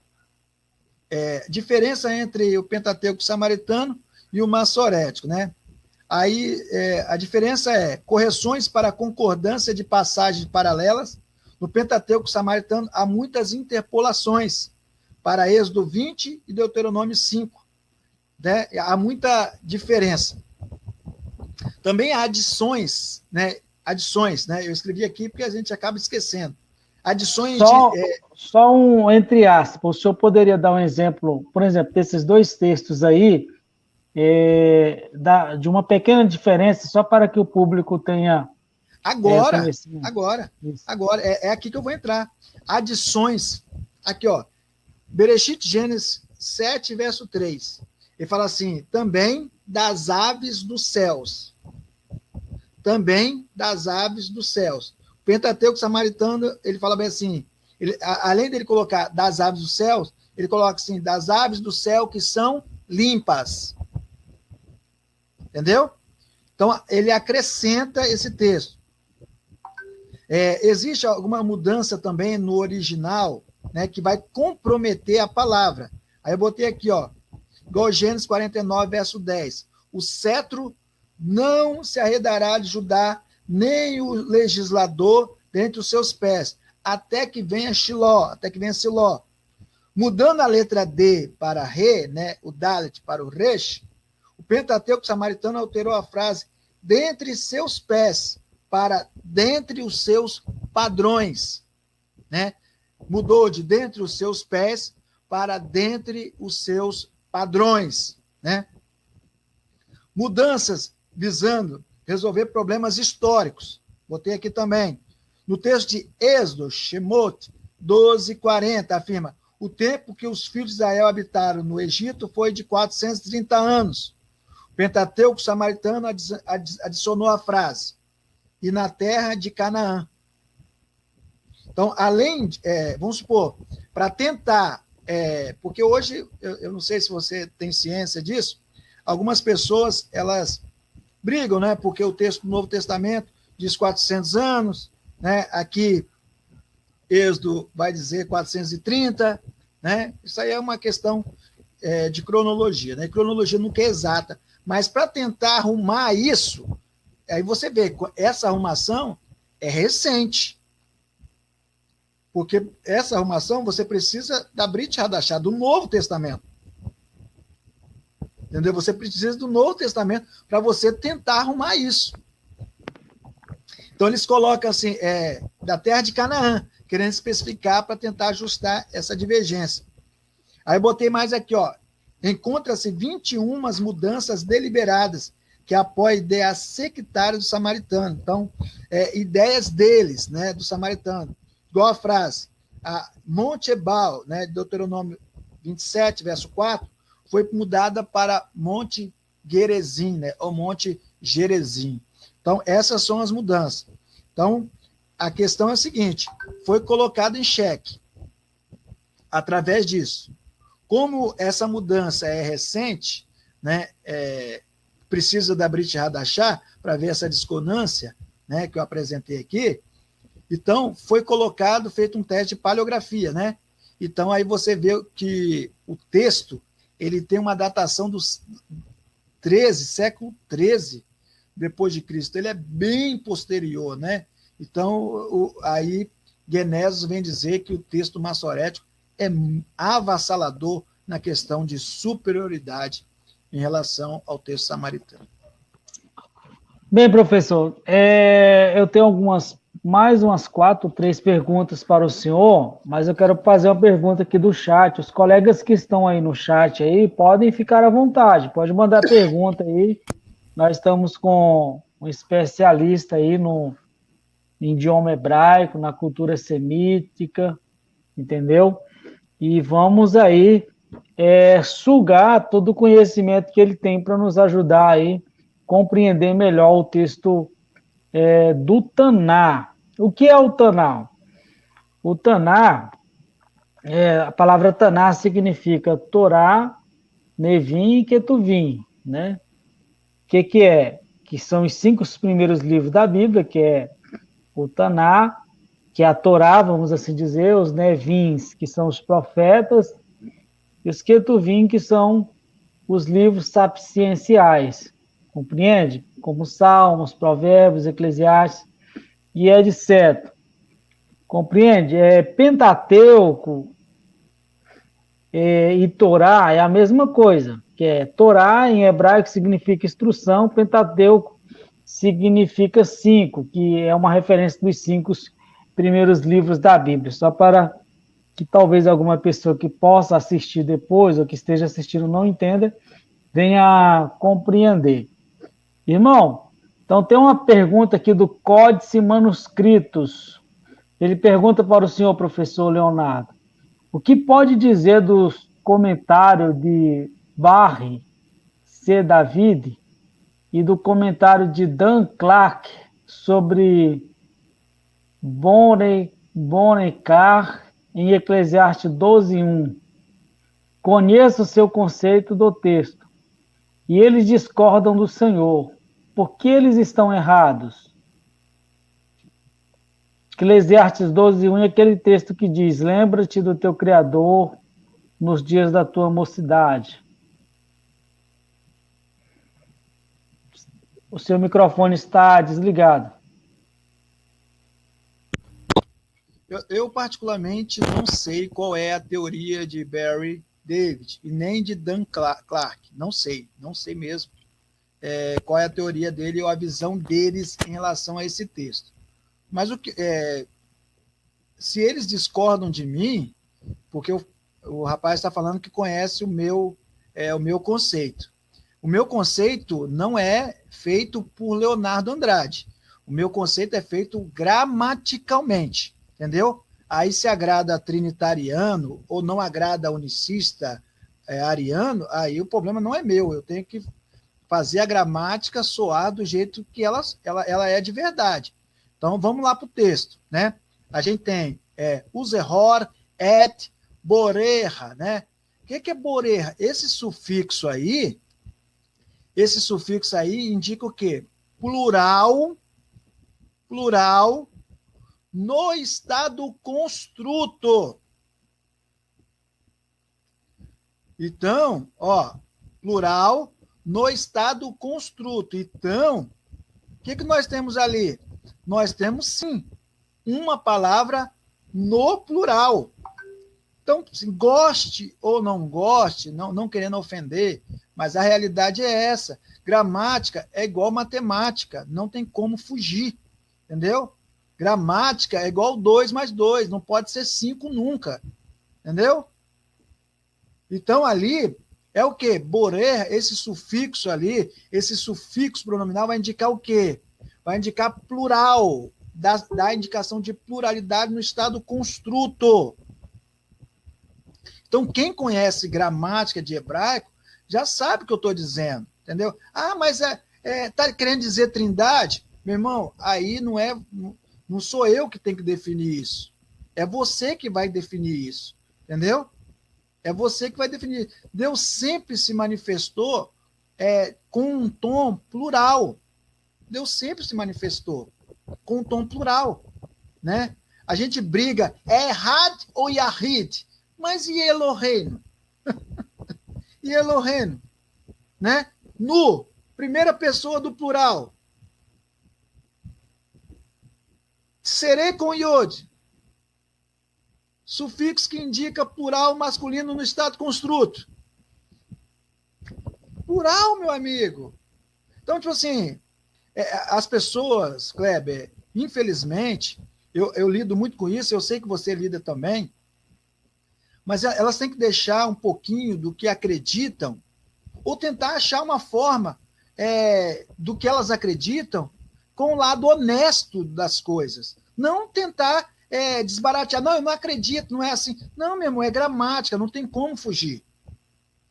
diferença entre o Pentateuco samaritano e o massorético, né? Aí a diferença é correções para concordância de passagens paralelas. No Pentateuco samaritano há muitas interpolações para Êxodo 20 e Deuteronômio 5. Né? Há muita diferença. Também há adições, né? Adições, né? Eu escrevi aqui porque a gente acaba esquecendo. Adições só um entre aspas. O senhor poderia dar um exemplo, por exemplo, desses dois textos aí, de uma pequena diferença, só para que o público tenha conhecimento. Agora, é aqui que eu vou entrar. Adições, aqui, ó, Bereshit, Gênesis 7, verso 3. Ele fala assim, também das aves dos céus. Também das aves dos céus. O Pentateuco samaritano, ele fala bem assim, além dele colocar das aves dos céus, ele coloca assim, das aves do céu que são limpas. Entendeu? Então, ele acrescenta esse texto. Existe alguma mudança também no original, né, que vai comprometer a palavra. Aí eu botei aqui, ó, igual Gênesis 49, verso 10. O cetro não se arredará de Judá, nem o legislador dentre os seus pés, até que venha Shiló, até que venha Siló. Mudando a letra D para Re, né, o Dalet para o Resh, o Pentateuco samaritano alterou a frase dentre seus pés para dentre os seus padrões, né? Mudou de dentre os seus pés para dentre os seus padrões, né? Mudanças visando resolver problemas históricos. Botei aqui também. No texto de Êxodo, Shemot 12:40, afirma: o tempo que os filhos de Israel habitaram no Egito foi de 430 anos. O Pentateuco samaritano adicionou a frase: e na terra de Canaã. Então, além, vamos supor, para tentar, porque hoje, eu não sei se você tem ciência disso, algumas pessoas, elas brigam, né? Porque o texto do Novo Testamento diz 400 anos, né? Aqui, Êxodo vai dizer 430, né? Isso aí é uma questão de cronologia, né? Cronologia nunca é exata, mas para tentar arrumar isso, aí você vê, essa arrumação é recente. Porque essa arrumação você precisa da Brit Hadashah, do Novo Testamento. Entendeu? Você precisa do Novo Testamento para você tentar arrumar isso. Então, eles colocam assim, da terra de Canaã, querendo especificar para tentar ajustar essa divergência. Aí eu botei mais aqui, ó. Encontra-se 21 mudanças deliberadas que apoiam a ideia sectária do samaritano. Então, ideias deles, né, do samaritano. Igual a frase, Monte Ebal, né, Deuteronômio 27, verso 4, foi mudada para Monte Gerizim, né, ou Monte Gerizim. Então, essas são as mudanças. Então, a questão é a seguinte, foi colocado em xeque através disso. Como essa mudança é recente, né, precisa da Brit Hadashah para ver essa discordância, né, que eu apresentei aqui. Então, foi feito um teste de paleografia, né? Então, aí você vê que o texto, ele tem uma datação dos século XIII depois de Cristo. Ele é bem posterior, né? Então, aí, Genésio vem dizer que o texto massorético é avassalador na questão de superioridade em relação ao texto samaritano. Bem, professor, eu tenho mais umas 4, 3 perguntas para o senhor, mas eu quero fazer uma pergunta aqui do chat. Os colegas que estão aí no chat aí podem ficar à vontade, pode mandar pergunta aí. Nós estamos com um especialista aí em idioma hebraico, na cultura semítica, entendeu? E vamos aí sugar todo o conhecimento que ele tem para nos ajudar aí a compreender melhor o texto do Taná. O que é o Taná? O Taná, a palavra Taná significa Torá, Nevim e Ketuvim, né? O que é? Que são os 5 primeiros livros da Bíblia, que é o Taná, que é a Torá, vamos assim dizer, os Nevins, que são os profetas, e os Ketuvim, que são os livros sapienciais, compreende? Como Salmos, Provérbios, Eclesiastes e etc. Compreende? Pentateuco e Torá é a mesma coisa, que é Torá em hebraico significa instrução, Pentateuco significa 5, que é uma referência dos 5 primeiros livros da Bíblia, só para que talvez alguma pessoa que possa assistir depois ou que esteja assistindo não entenda, venha compreender. Irmão, então tem uma pergunta aqui do Códice Manuscritos. Ele pergunta para o senhor professor Leonardo, o que pode dizer dos comentários de Barry C. David e do comentário de Dan Clark sobre Bonnecar em Eclesiastes 12:1? Conheça o seu conceito do texto e eles discordam do Senhor. Por que eles estão errados? Eclesiastes 12:1 é aquele texto que diz: lembra-te do teu Criador nos dias da tua mocidade. O seu microfone está desligado. Eu particularmente não sei qual é a teoria de Barry David e nem de Dan Clark. Não sei mesmo qual é a teoria dele ou a visão deles em relação a esse texto. Mas se eles discordam de mim, porque o rapaz está falando que conhece o meu conceito. O meu conceito não é feito por Leonardo Andrade. O meu conceito é feito gramaticalmente, entendeu? Aí se agrada trinitariano ou não agrada unicista ariano, aí o problema não é meu. Eu tenho que fazer a gramática soar do jeito que ela é de verdade. Então, vamos lá para o texto, né? A gente tem userhor, et, boreja, né? O que é boreja? Esse sufixo aí indica o quê? Plural no estado construto. Então, plural no estado construto. Então, o que nós temos ali? Nós temos, sim, uma palavra no plural. Então, goste ou não goste, não querendo ofender, mas a realidade é essa. Gramática é igual matemática, não tem como fugir, entendeu? Gramática é igual 2 mais 2, não pode ser 5 nunca, entendeu? Então, ali é o quê? Borer, esse sufixo ali, esse sufixo pronominal vai indicar o quê? Vai indicar plural, dá indicação de pluralidade no estado construto. Então, quem conhece gramática de hebraico já sabe o que eu estou dizendo, entendeu? Ah, mas tá querendo dizer trindade? Meu irmão, aí não sou eu que tenho que definir isso. É você que vai definir isso, entendeu? É você que vai definir. Deus sempre se manifestou com um tom plural. Deus sempre se manifestou com um tom plural, né? A gente briga, Had ou Yahid? Mas e Eloheinu? E Eloheinu, né? No, primeira pessoa do plural. Serei com Yod. Sufixo que indica plural masculino no estado construto. Plural, meu amigo. Então, tipo assim, as pessoas, Kleber, infelizmente, eu lido muito com isso, eu sei que você lida também, mas elas têm que deixar um pouquinho do que acreditam ou tentar achar uma forma do que elas acreditam com o lado honesto das coisas. Não tentar desbaratear. Não, eu não acredito, não é assim. Não, meu irmão, é gramática, não tem como fugir.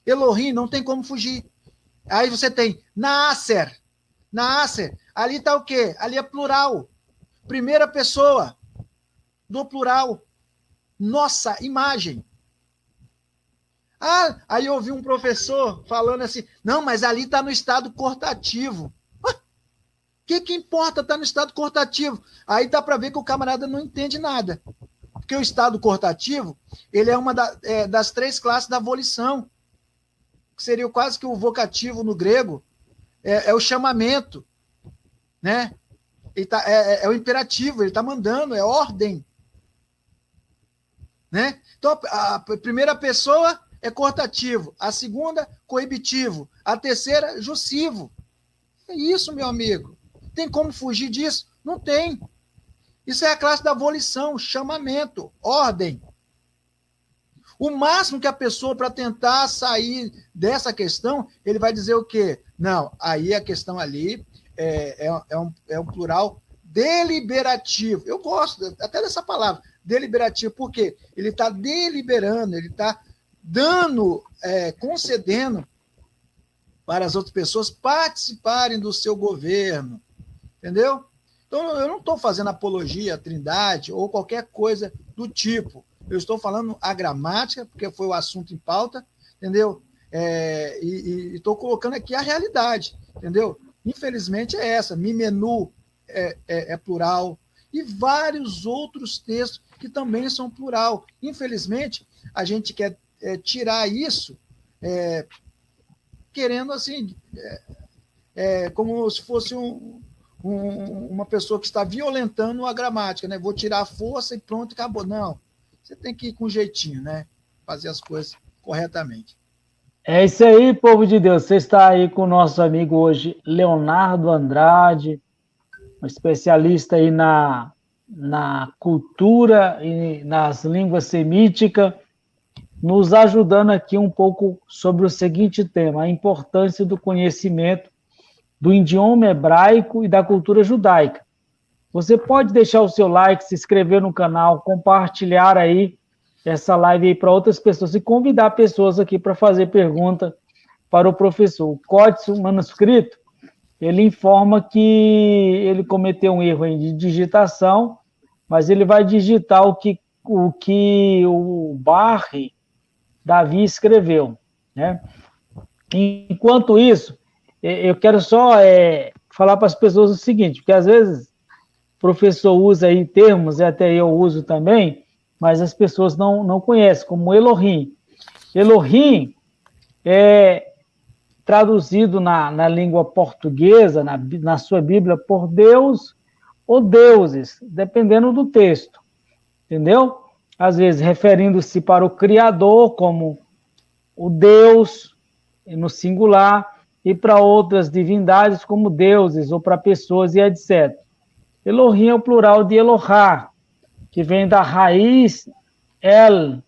Elohim, não tem como fugir. Aí você tem Nasser. Nasser, ali está o quê? Ali é plural. Primeira pessoa do plural. Nossa imagem. Ah, aí eu ouvi um professor falando assim, não, mas ali está no estado cortativo. O que importa estar no estado cortativo? Aí dá para ver que o camarada não entende nada. Porque o estado cortativo, ele é uma das 3 classes da volição, que seria quase que o vocativo no grego, é o chamamento, né? É o imperativo, ele está mandando, é ordem. Né? Então, a primeira pessoa é cortativo, a segunda, coibitivo, a terceira, jussivo. É isso, meu amigo. Tem como fugir disso? Não tem. Isso é a classe da volição, chamamento, ordem. O máximo que a pessoa, para tentar sair dessa questão, ele vai dizer o quê? Não, aí a questão ali é um plural deliberativo. Eu gosto até dessa palavra, deliberativo, porque ele está deliberando, ele está dando, concedendo para as outras pessoas participarem do seu governo, entendeu? Então, eu não estou fazendo apologia à Trindade ou qualquer coisa do tipo. Eu estou falando a gramática, porque foi o assunto em pauta, entendeu? E estou colocando aqui a realidade, entendeu? Infelizmente é essa. Mimenu é plural. E vários outros textos que também são plural. Infelizmente, a gente quer tirar isso querendo, assim, como se fosse uma pessoa que está violentando a gramática, né? Vou tirar a força e pronto, acabou. Não. Você tem que ir com jeitinho, né? Fazer as coisas corretamente. É isso aí, povo de Deus. Você está aí com o nosso amigo hoje, Leonardo Andrade, um especialista aí na cultura e nas línguas semíticas, nos ajudando aqui um pouco sobre o seguinte tema, a importância do conhecimento do idioma hebraico e da cultura judaica. Você pode deixar o seu like, se inscrever no canal, compartilhar aí essa live aí para outras pessoas e convidar pessoas aqui para fazer pergunta para o professor. O códice manuscrito, ele informa que ele cometeu um erro de digitação, mas ele vai digitar o que o Barre, Davi, escreveu, né? Enquanto isso, eu quero só falar para as pessoas o seguinte, porque às vezes o professor usa aí termos, e até eu uso também, mas as pessoas não conhecem, como Elohim. Elohim é traduzido na língua portuguesa, na sua Bíblia, por Deus ou deuses, dependendo do texto, entendeu? Às vezes referindo-se para o Criador como o Deus, no singular, e para outras divindades como deuses, ou para pessoas e etc. Elohim é o plural de Elohá, que vem da raiz El,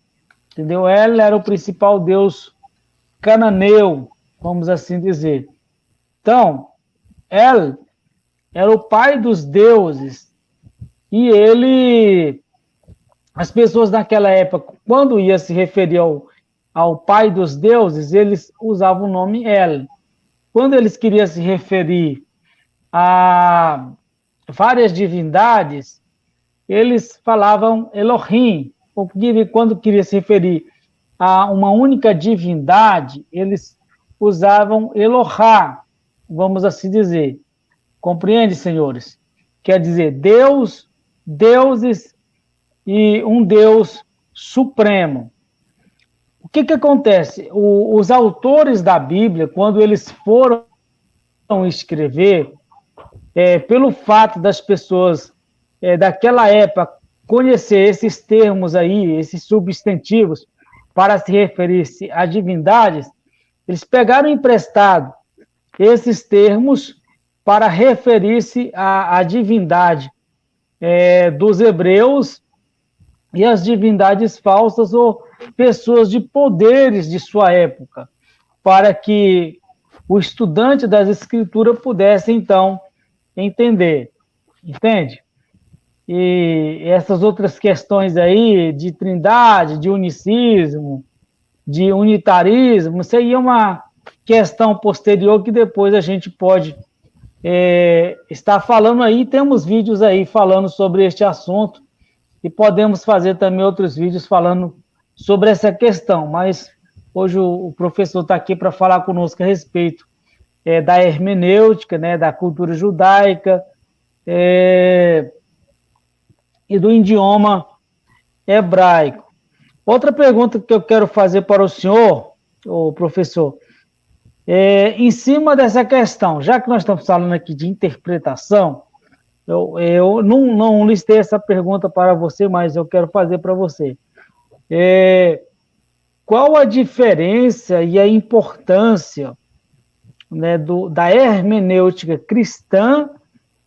entendeu? El era o principal deus cananeu, vamos assim dizer. Então, El era o pai dos deuses, e as pessoas naquela época, quando ia se referir ao pai dos deuses, eles usavam o nome El. Quando eles queriam se referir a várias divindades, eles falavam Elohim, porque quando queria se referir a uma única divindade, eles usavam Elohá, vamos assim dizer. Compreende, senhores? Quer dizer, Deus, deuses e um Deus supremo. O que acontece? Os autores da Bíblia, quando eles foram escrever, pelo fato das pessoas daquela época conhecer esses termos aí, esses substantivos, para se referir-se a divindades, eles pegaram emprestado esses termos para referir-se à divindade dos hebreus e às divindades falsas ou pessoas de poderes de sua época, para que o estudante das Escrituras pudesse, então, entender. entende? E essas outras questões aí de trindade, de unicismo, de unitarismo, isso aí é uma questão posterior que depois a gente pode estar falando aí. Temos vídeos aí falando sobre este assunto e podemos fazer também outros vídeos falando sobre essa questão, mas hoje o professor está aqui para falar conosco a respeito da hermenêutica, né, da cultura judaica, e do idioma hebraico. Outra pergunta que eu quero fazer para o senhor, o professor, em cima dessa questão, já que nós estamos falando aqui de interpretação, eu não listei essa pergunta para você, mas eu quero fazer para você. Qual a diferença e a importância, né, da hermenêutica cristã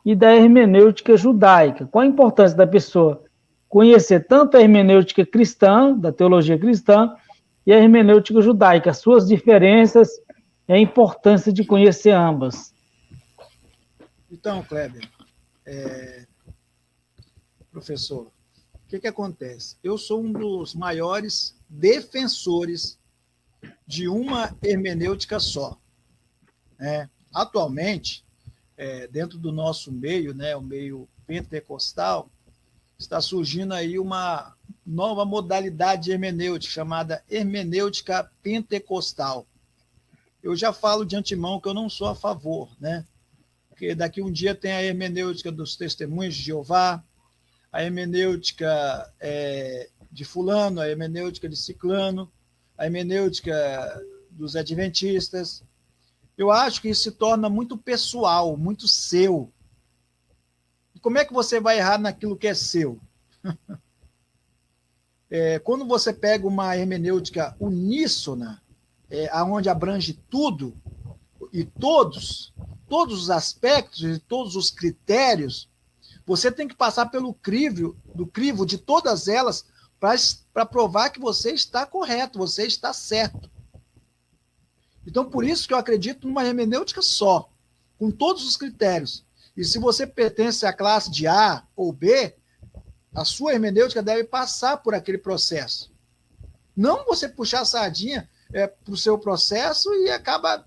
e da hermenêutica judaica? Qual a importância da pessoa conhecer tanto a hermenêutica cristã, da teologia cristã, e a hermenêutica judaica, as suas diferenças e a importância de conhecer ambas? Então, Kleber, professor, o que acontece? Eu sou um dos maiores defensores de uma hermenêutica só. Atualmente, dentro do nosso meio, né, o meio pentecostal, está surgindo aí uma nova modalidade de hermenêutica, chamada hermenêutica pentecostal. Eu já falo de antemão que eu não sou a favor, né? Porque daqui um dia tem a hermenêutica dos testemunhos de Jeová, a hermenêutica de fulano, a hermenêutica de ciclano, a hermenêutica dos adventistas. Eu acho que isso se torna muito pessoal, muito seu. Como é que você vai errar naquilo que é seu? Quando você pega uma hermenêutica uníssona, onde abrange tudo e todos os aspectos e todos os critérios, você tem que passar pelo crivo de todas elas para provar que você está correto, você está certo. Então, por isso que eu acredito numa hermenêutica só, com todos os critérios. E se você pertence à classe de A ou B, a sua hermenêutica deve passar por aquele processo. Não você puxar a sardinha para o seu processo e acaba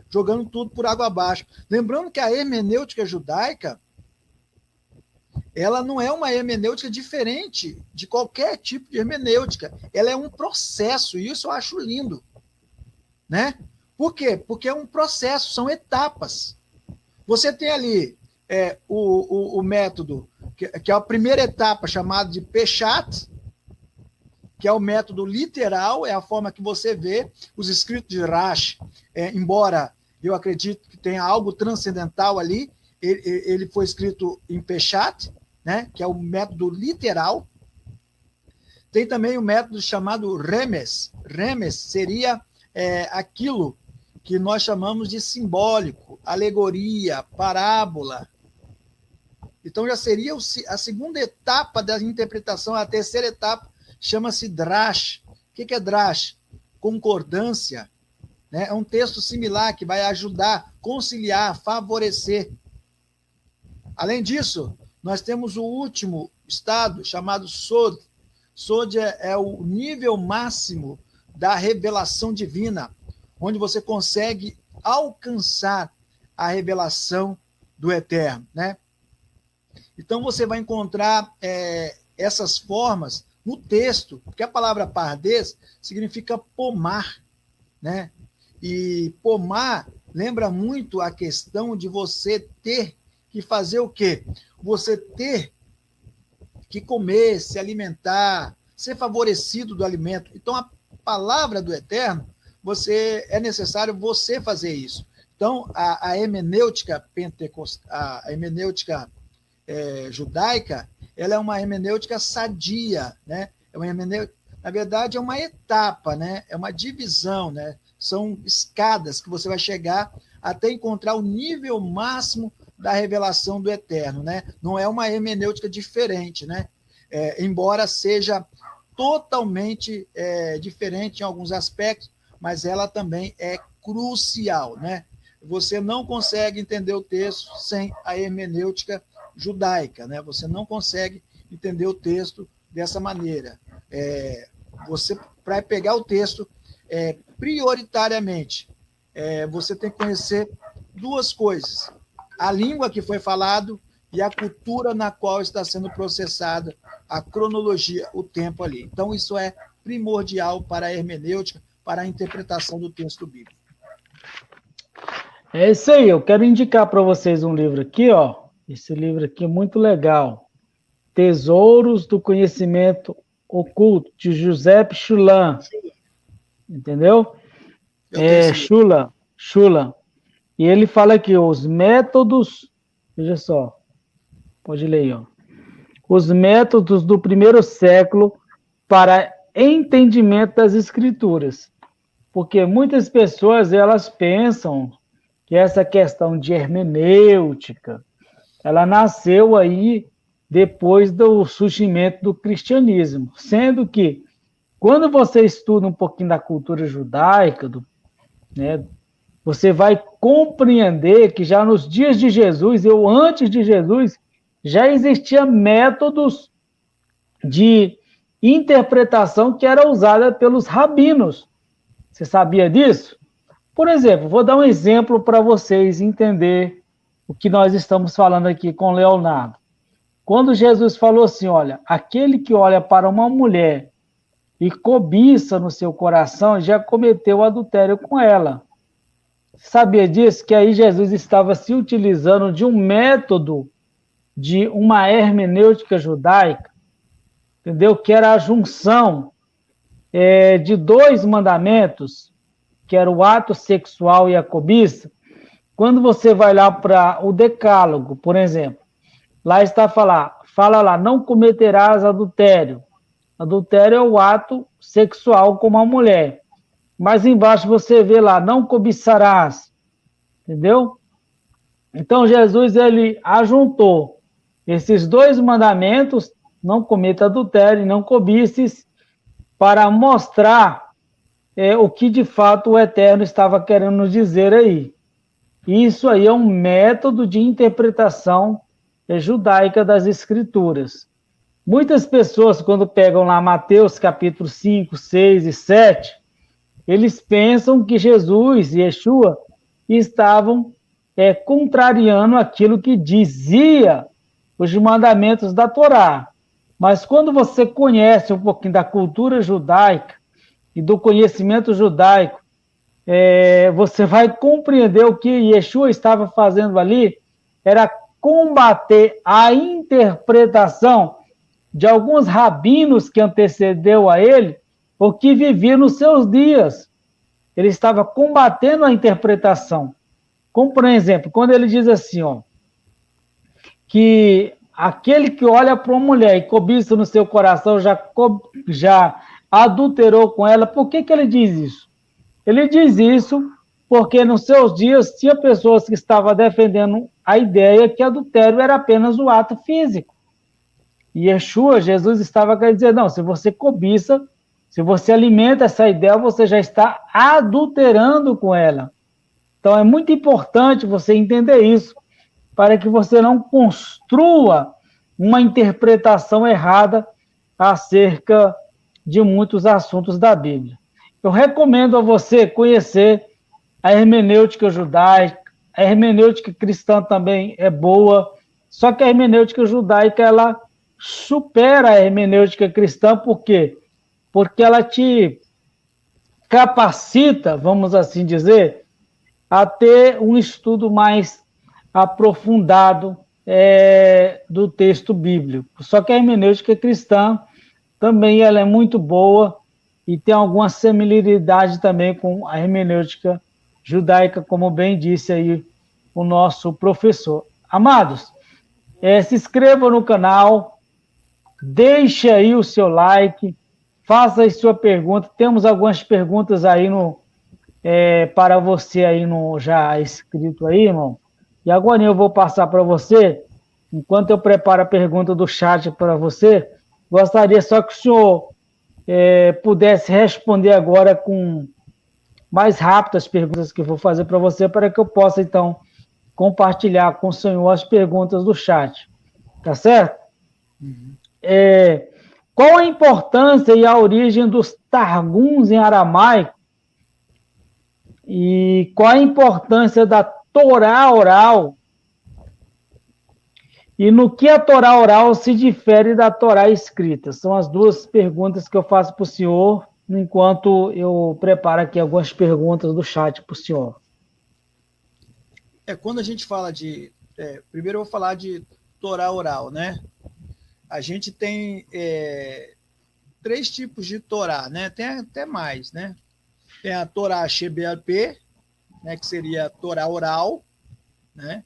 jogando tudo por água abaixo. Lembrando que a hermenêutica judaica, ela não é uma hermenêutica diferente de qualquer tipo de hermenêutica. Ela é um processo, e isso eu acho lindo. Né? Por quê? Porque é um processo, são etapas. Você tem ali o método, que é a primeira etapa, chamada de Peshat, que é o método literal, é a forma que você vê os escritos de Rashi, embora eu acredito que tenha algo transcendental ali, ele foi escrito em Peshat, né, que é o método literal. Tem também o método chamado Remes. Remes seria aquilo que nós chamamos de simbólico, alegoria, parábola. Então já seria a segunda etapa da interpretação. A terceira etapa chama-se Drash. O que é Drash? Concordância. Né? É um texto similar que vai ajudar, conciliar, favorecer. Além disso, nós temos o último estado, chamado Sod. Sod é o nível máximo da revelação divina, onde você consegue alcançar a revelação do Eterno, né? Então, você vai encontrar essas formas no texto, porque a palavra pardes significa pomar, né? E pomar lembra muito a questão de você ter que fazer o quê? Você ter que comer, se alimentar, ser favorecido do alimento. Então, a palavra do Eterno, é necessário você fazer isso. Então, a hermenêutica pentecostal, a hermenêutica judaica, ela é uma hermenêutica sadia, né? Na verdade, é uma etapa, né? É uma divisão, né? São escadas que você vai chegar até encontrar o nível máximo da revelação do Eterno, né? Não é uma hermenêutica diferente, né? Embora seja totalmente diferente em alguns aspectos, mas ela também é crucial, né? Você não consegue entender o texto sem a hermenêutica judaica, né? Você não consegue entender o texto dessa maneira. Você, para pegar o texto, prioritariamente, você tem que conhecer duas coisas: a língua que foi falado e a cultura na qual está sendo processada, a cronologia, o tempo ali. Então, isso é primordial para a hermenêutica, para a interpretação do texto bíblico. É isso aí, eu quero indicar para vocês um livro aqui, ó. Esse livro aqui é muito legal. Tesouros do Conhecimento Oculto, de Giuseppe Schulam. Entendeu? Schulam. E ele fala aqui, os métodos, veja só, pode ler aí, ó. Os métodos do primeiro século para entendimento das Escrituras. Porque muitas pessoas, elas pensam que essa questão de hermenêutica, ela nasceu aí depois do surgimento do cristianismo, sendo que, quando você estuda um pouquinho da cultura judaica, né, você vai compreender que já nos dias de Jesus, ou antes de Jesus, já existiam métodos de interpretação que era usada pelos rabinos. Você sabia disso? Por exemplo, vou dar um exemplo para vocês entender o que nós estamos falando aqui com Leonardo. Quando Jesus falou assim, olha, aquele que olha para uma mulher e cobiça no seu coração, já cometeu adultério com ela. Sabia disso? Que aí Jesus estava se utilizando de um método, de uma hermenêutica judaica, entendeu? Que era a junção de dois mandamentos, que era o ato sexual e a cobiça. Quando você vai lá para o Decálogo, por exemplo, lá está fala lá, não cometerás adultério. Adultério é o ato sexual com uma mulher. Mas embaixo você vê lá, não cobiçarás. Entendeu? Então Jesus, ele ajuntou esses dois mandamentos, não cometa adultério, não cobices, para mostrar o que de fato o Eterno estava querendo nos dizer aí. Isso aí é um método de interpretação judaica das Escrituras. Muitas pessoas, quando pegam lá Mateus capítulo 5, 6 e 7, eles pensam que Jesus e Yeshua estavam contrariando aquilo que dizia os mandamentos da Torá. Mas quando você conhece um pouquinho da cultura judaica e do conhecimento judaico, você vai compreender o que Yeshua estava fazendo ali, era combater a interpretação de alguns rabinos que antecedeu a ele, ou que viviam nos seus dias. Ele estava combatendo a interpretação. Como, por exemplo, quando ele diz assim, ó, que aquele que olha para uma mulher e cobiça no seu coração já adulterou com ela. Por que ele diz isso? Ele diz isso porque nos seus dias tinha pessoas que estavam defendendo a ideia que adultério era apenas o ato físico. E Yeshua, Jesus, estava querendo dizer, não, se você cobiça, se você alimenta essa ideia, você já está adulterando com ela. Então é muito importante você entender isso, para que você não construa uma interpretação errada acerca de muitos assuntos da Bíblia. Eu recomendo a você conhecer a hermenêutica judaica. A hermenêutica cristã também é boa, só que a hermenêutica judaica, ela supera a hermenêutica cristã. Por quê? Porque ela te capacita, vamos assim dizer, a ter um estudo mais aprofundado do texto bíblico. Só que a hermenêutica cristã também ela é muito boa e tem alguma similaridade também com a hermenêutica judaica, como bem disse aí o nosso professor. Amados, se inscreva no canal, deixe aí o seu like, faça aí sua pergunta. Temos algumas perguntas aí para você aí já escrito aí, irmão. E agora eu vou passar para você, enquanto eu preparo a pergunta do chat para você, gostaria só que o senhor pudesse responder agora com mais rápido as perguntas que eu vou fazer para você, para que eu possa, então, compartilhar com o senhor as perguntas do chat. Tá certo? Uhum. Qual a importância e a origem dos Targums em aramaico? E qual a importância da Torá oral? E no que a Torá oral se difere da Torá escrita? São as duas perguntas que eu faço para o senhor, enquanto eu preparo aqui algumas perguntas do chat para o senhor. Quando a gente fala de... primeiro eu vou falar de Torá oral, né? A gente tem três tipos de Torá, né? Tem até mais, né? Tem a Torá Shebel-P, né? Que seria a Torá oral, né?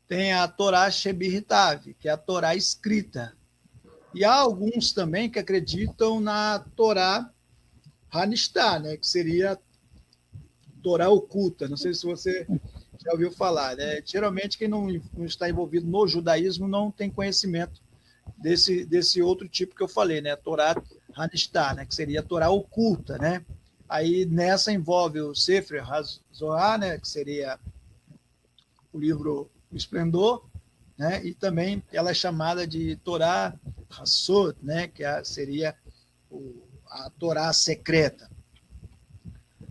Tem a Torá Shebiritav, que é a Torá escrita. E há alguns também que acreditam na Torá Hanistá, né? Que seria a Torá oculta. Não sei se você já ouviu falar, né? Geralmente quem não está envolvido no judaísmo não tem conhecimento desse outro tipo que eu falei, né? A Torá Hanistá, né? Que seria a Torá oculta, né? Aí nessa envolve o Sefer HaZohar, né? Que seria o livro O Esplendor, né? E também ela é chamada de Torá Hassod, né? Que seria a Torá secreta.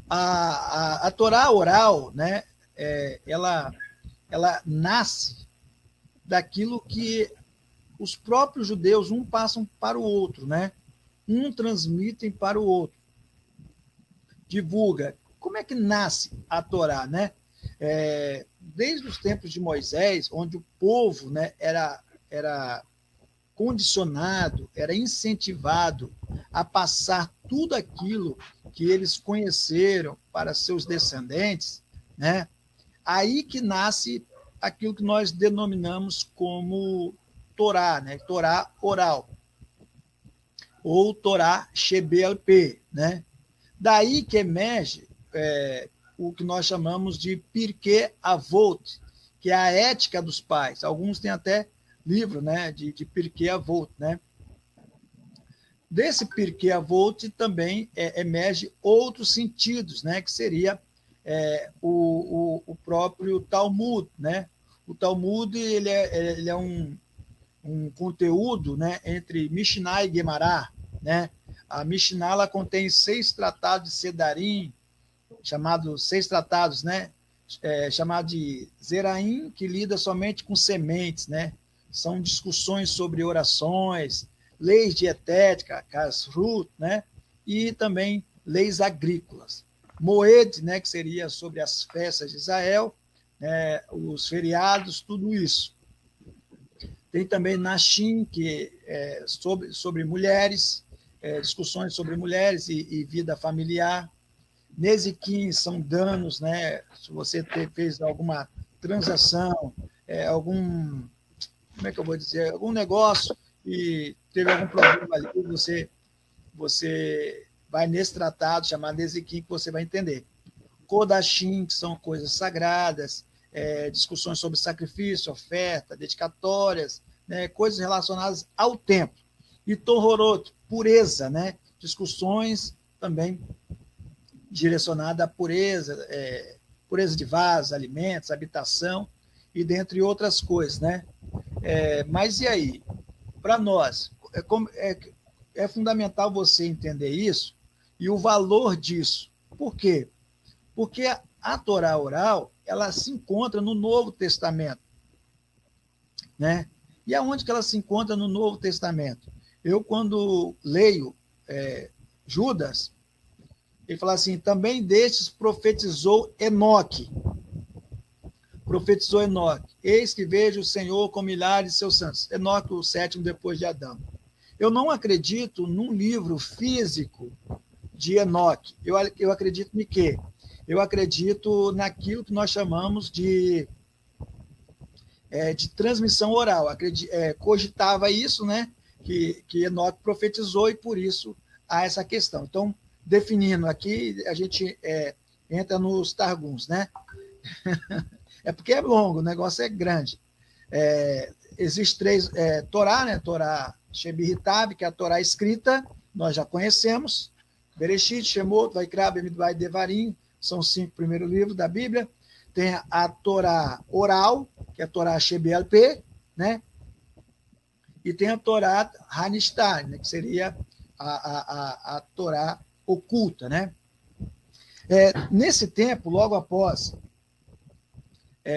A Torá oral, né? Ela nasce daquilo que os próprios judeus um passam para o outro, né? Um transmitem para o outro. Divulga. Como é que nasce a Torá, né? Desde os tempos de Moisés, onde o povo, né, era condicionado, era incentivado a passar tudo aquilo que eles conheceram para seus descendentes, né? Aí que nasce aquilo que nós denominamos como Torá, né? Torá oral, ou Torá Shebel-P, né? Daí que emerge o que nós chamamos de Pirkei Avot, que é a ética dos pais. Alguns têm até livro, né, de Pirkei Avot, né? Desse Pirkei Avot também emerge outros sentidos, né, que seria o próprio Talmud, né? O Talmud ele é um conteúdo, né, entre Mishnah e Gemara, né? A Mishnah ela contém 6 tratados de Sedarim, chamados 6 tratados, né? Chamado de Zeraim, que lida somente com sementes, né? São discussões sobre orações, leis dietéticas, kashrut, né? E também leis agrícolas. Moed, né, que seria sobre as festas de Israel, né, os feriados, tudo isso. Tem também Nashim, que é sobre mulheres, discussões sobre mulheres e vida familiar. Neziquim são danos, né? Se você fez alguma transação, como é que eu vou dizer, algum negócio e teve algum problema ali, você vai nesse tratado chamado Neziquim que você vai entender. Kodashim, que são coisas sagradas, discussões sobre sacrifício, oferta, dedicatórias, né, coisas relacionadas ao templo. E Tororot, pureza, né, discussões também direcionadas à pureza, pureza de vasos, alimentos, habitação, e dentre outras coisas, né? Mas e aí? Para nós, é fundamental você entender isso e o valor disso. Por quê? Porque a Torá oral ela se encontra no Novo Testamento, né? E aonde que ela se encontra no Novo Testamento? Eu, quando leio Judas, ele fala assim, também destes profetizou Enoque. Profetizou Enoque. Eis que vejo o Senhor com milhares de seus santos. Enoque, o 7º depois de Adão. Eu não acredito num livro físico de Enoque. Eu acredito em quê? Eu acredito naquilo que nós chamamos de transmissão oral. Cogitava isso, né? Que Enoque profetizou e por isso há essa questão. Então, definindo aqui, a gente entra nos Targums, né? Porque é longo, o negócio é grande. Existem 3 Torá, né? Torá Shebiritav, que é a Torá escrita, nós já conhecemos. Bereshit, Shemot, Vaikra, Bemidbar e Devarim, são os 5 primeiros livros da Bíblia. Tem a Torá oral, que é a Torá Shebel-P, né? e tem a Torá Hanistar, né, que seria a Torá oculta, né? Nesse tempo, logo após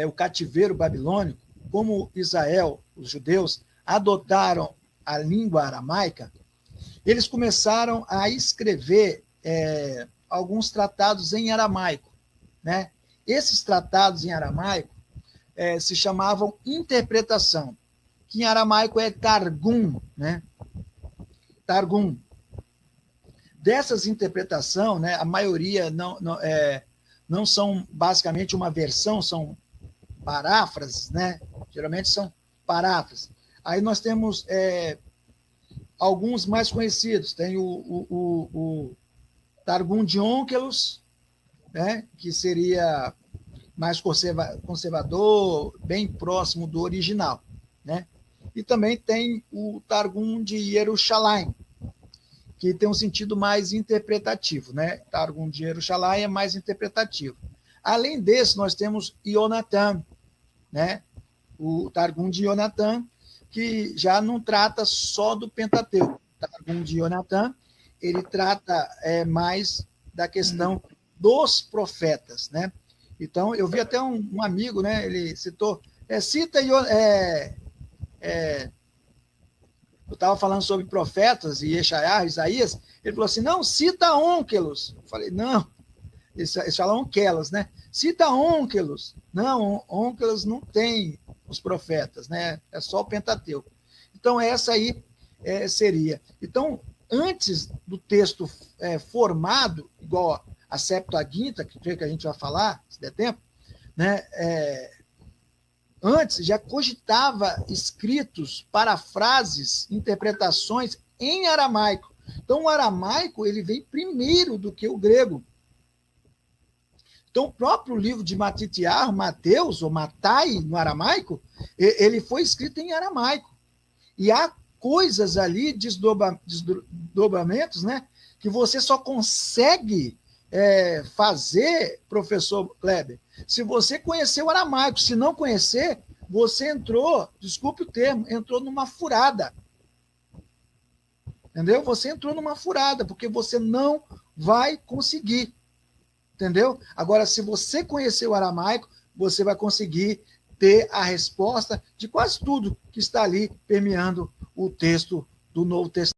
o cativeiro babilônico, como Israel, os judeus, adotaram a língua aramaica, eles começaram a escrever alguns tratados em aramaico, né? Esses tratados em aramaico se chamavam interpretação, que em aramaico é Targum, né? Targum. Dessas interpretações, né, a maioria não são basicamente uma versão, são paráfrases, né? Geralmente são paráfrases. Aí nós temos alguns mais conhecidos. Tem o Targum de Onkelos, né, que seria mais conservador, bem próximo do original, né? E também tem o Targum de Jerusalém, que tem um sentido mais interpretativo, né? Targum de Jerusalém é mais interpretativo. Além desse, nós temos Yonatan, né? O Targum de Yonatan, que já não trata só do Pentateuco. O Targum de Yonatan, ele trata mais da questão dos profetas, né? Então, eu vi até um amigo, né? Ele citou, eu estava falando sobre profetas e Isaías, ele falou assim, não, cita Onkelos. Eu falei, não, eles falam Onkelos, né? Cita Onkelos. Não, Onkelos não tem os profetas, né? É só o Pentateuco. Então, essa aí seria. Então, antes do texto formado, igual a Septuaginta, que a gente vai falar, se der tempo, né? Antes já cogitava escritos, parafrases, interpretações em aramaico. Então, o aramaico ele vem primeiro do que o grego. Então, o próprio livro de Matitiar, Mateus, ou Matai, no aramaico, ele foi escrito em aramaico. E há coisas ali, desdobramentos, né, que você só consegue fazer, professor Kleber, se você conhecer o aramaico. Se não conhecer, você entrou, desculpe o termo, entrou numa furada. Entendeu? Você entrou numa furada, porque você não vai conseguir. Entendeu? Agora, se você conhecer o aramaico, você vai conseguir ter a resposta de quase tudo que está ali permeando o texto do Novo Testamento.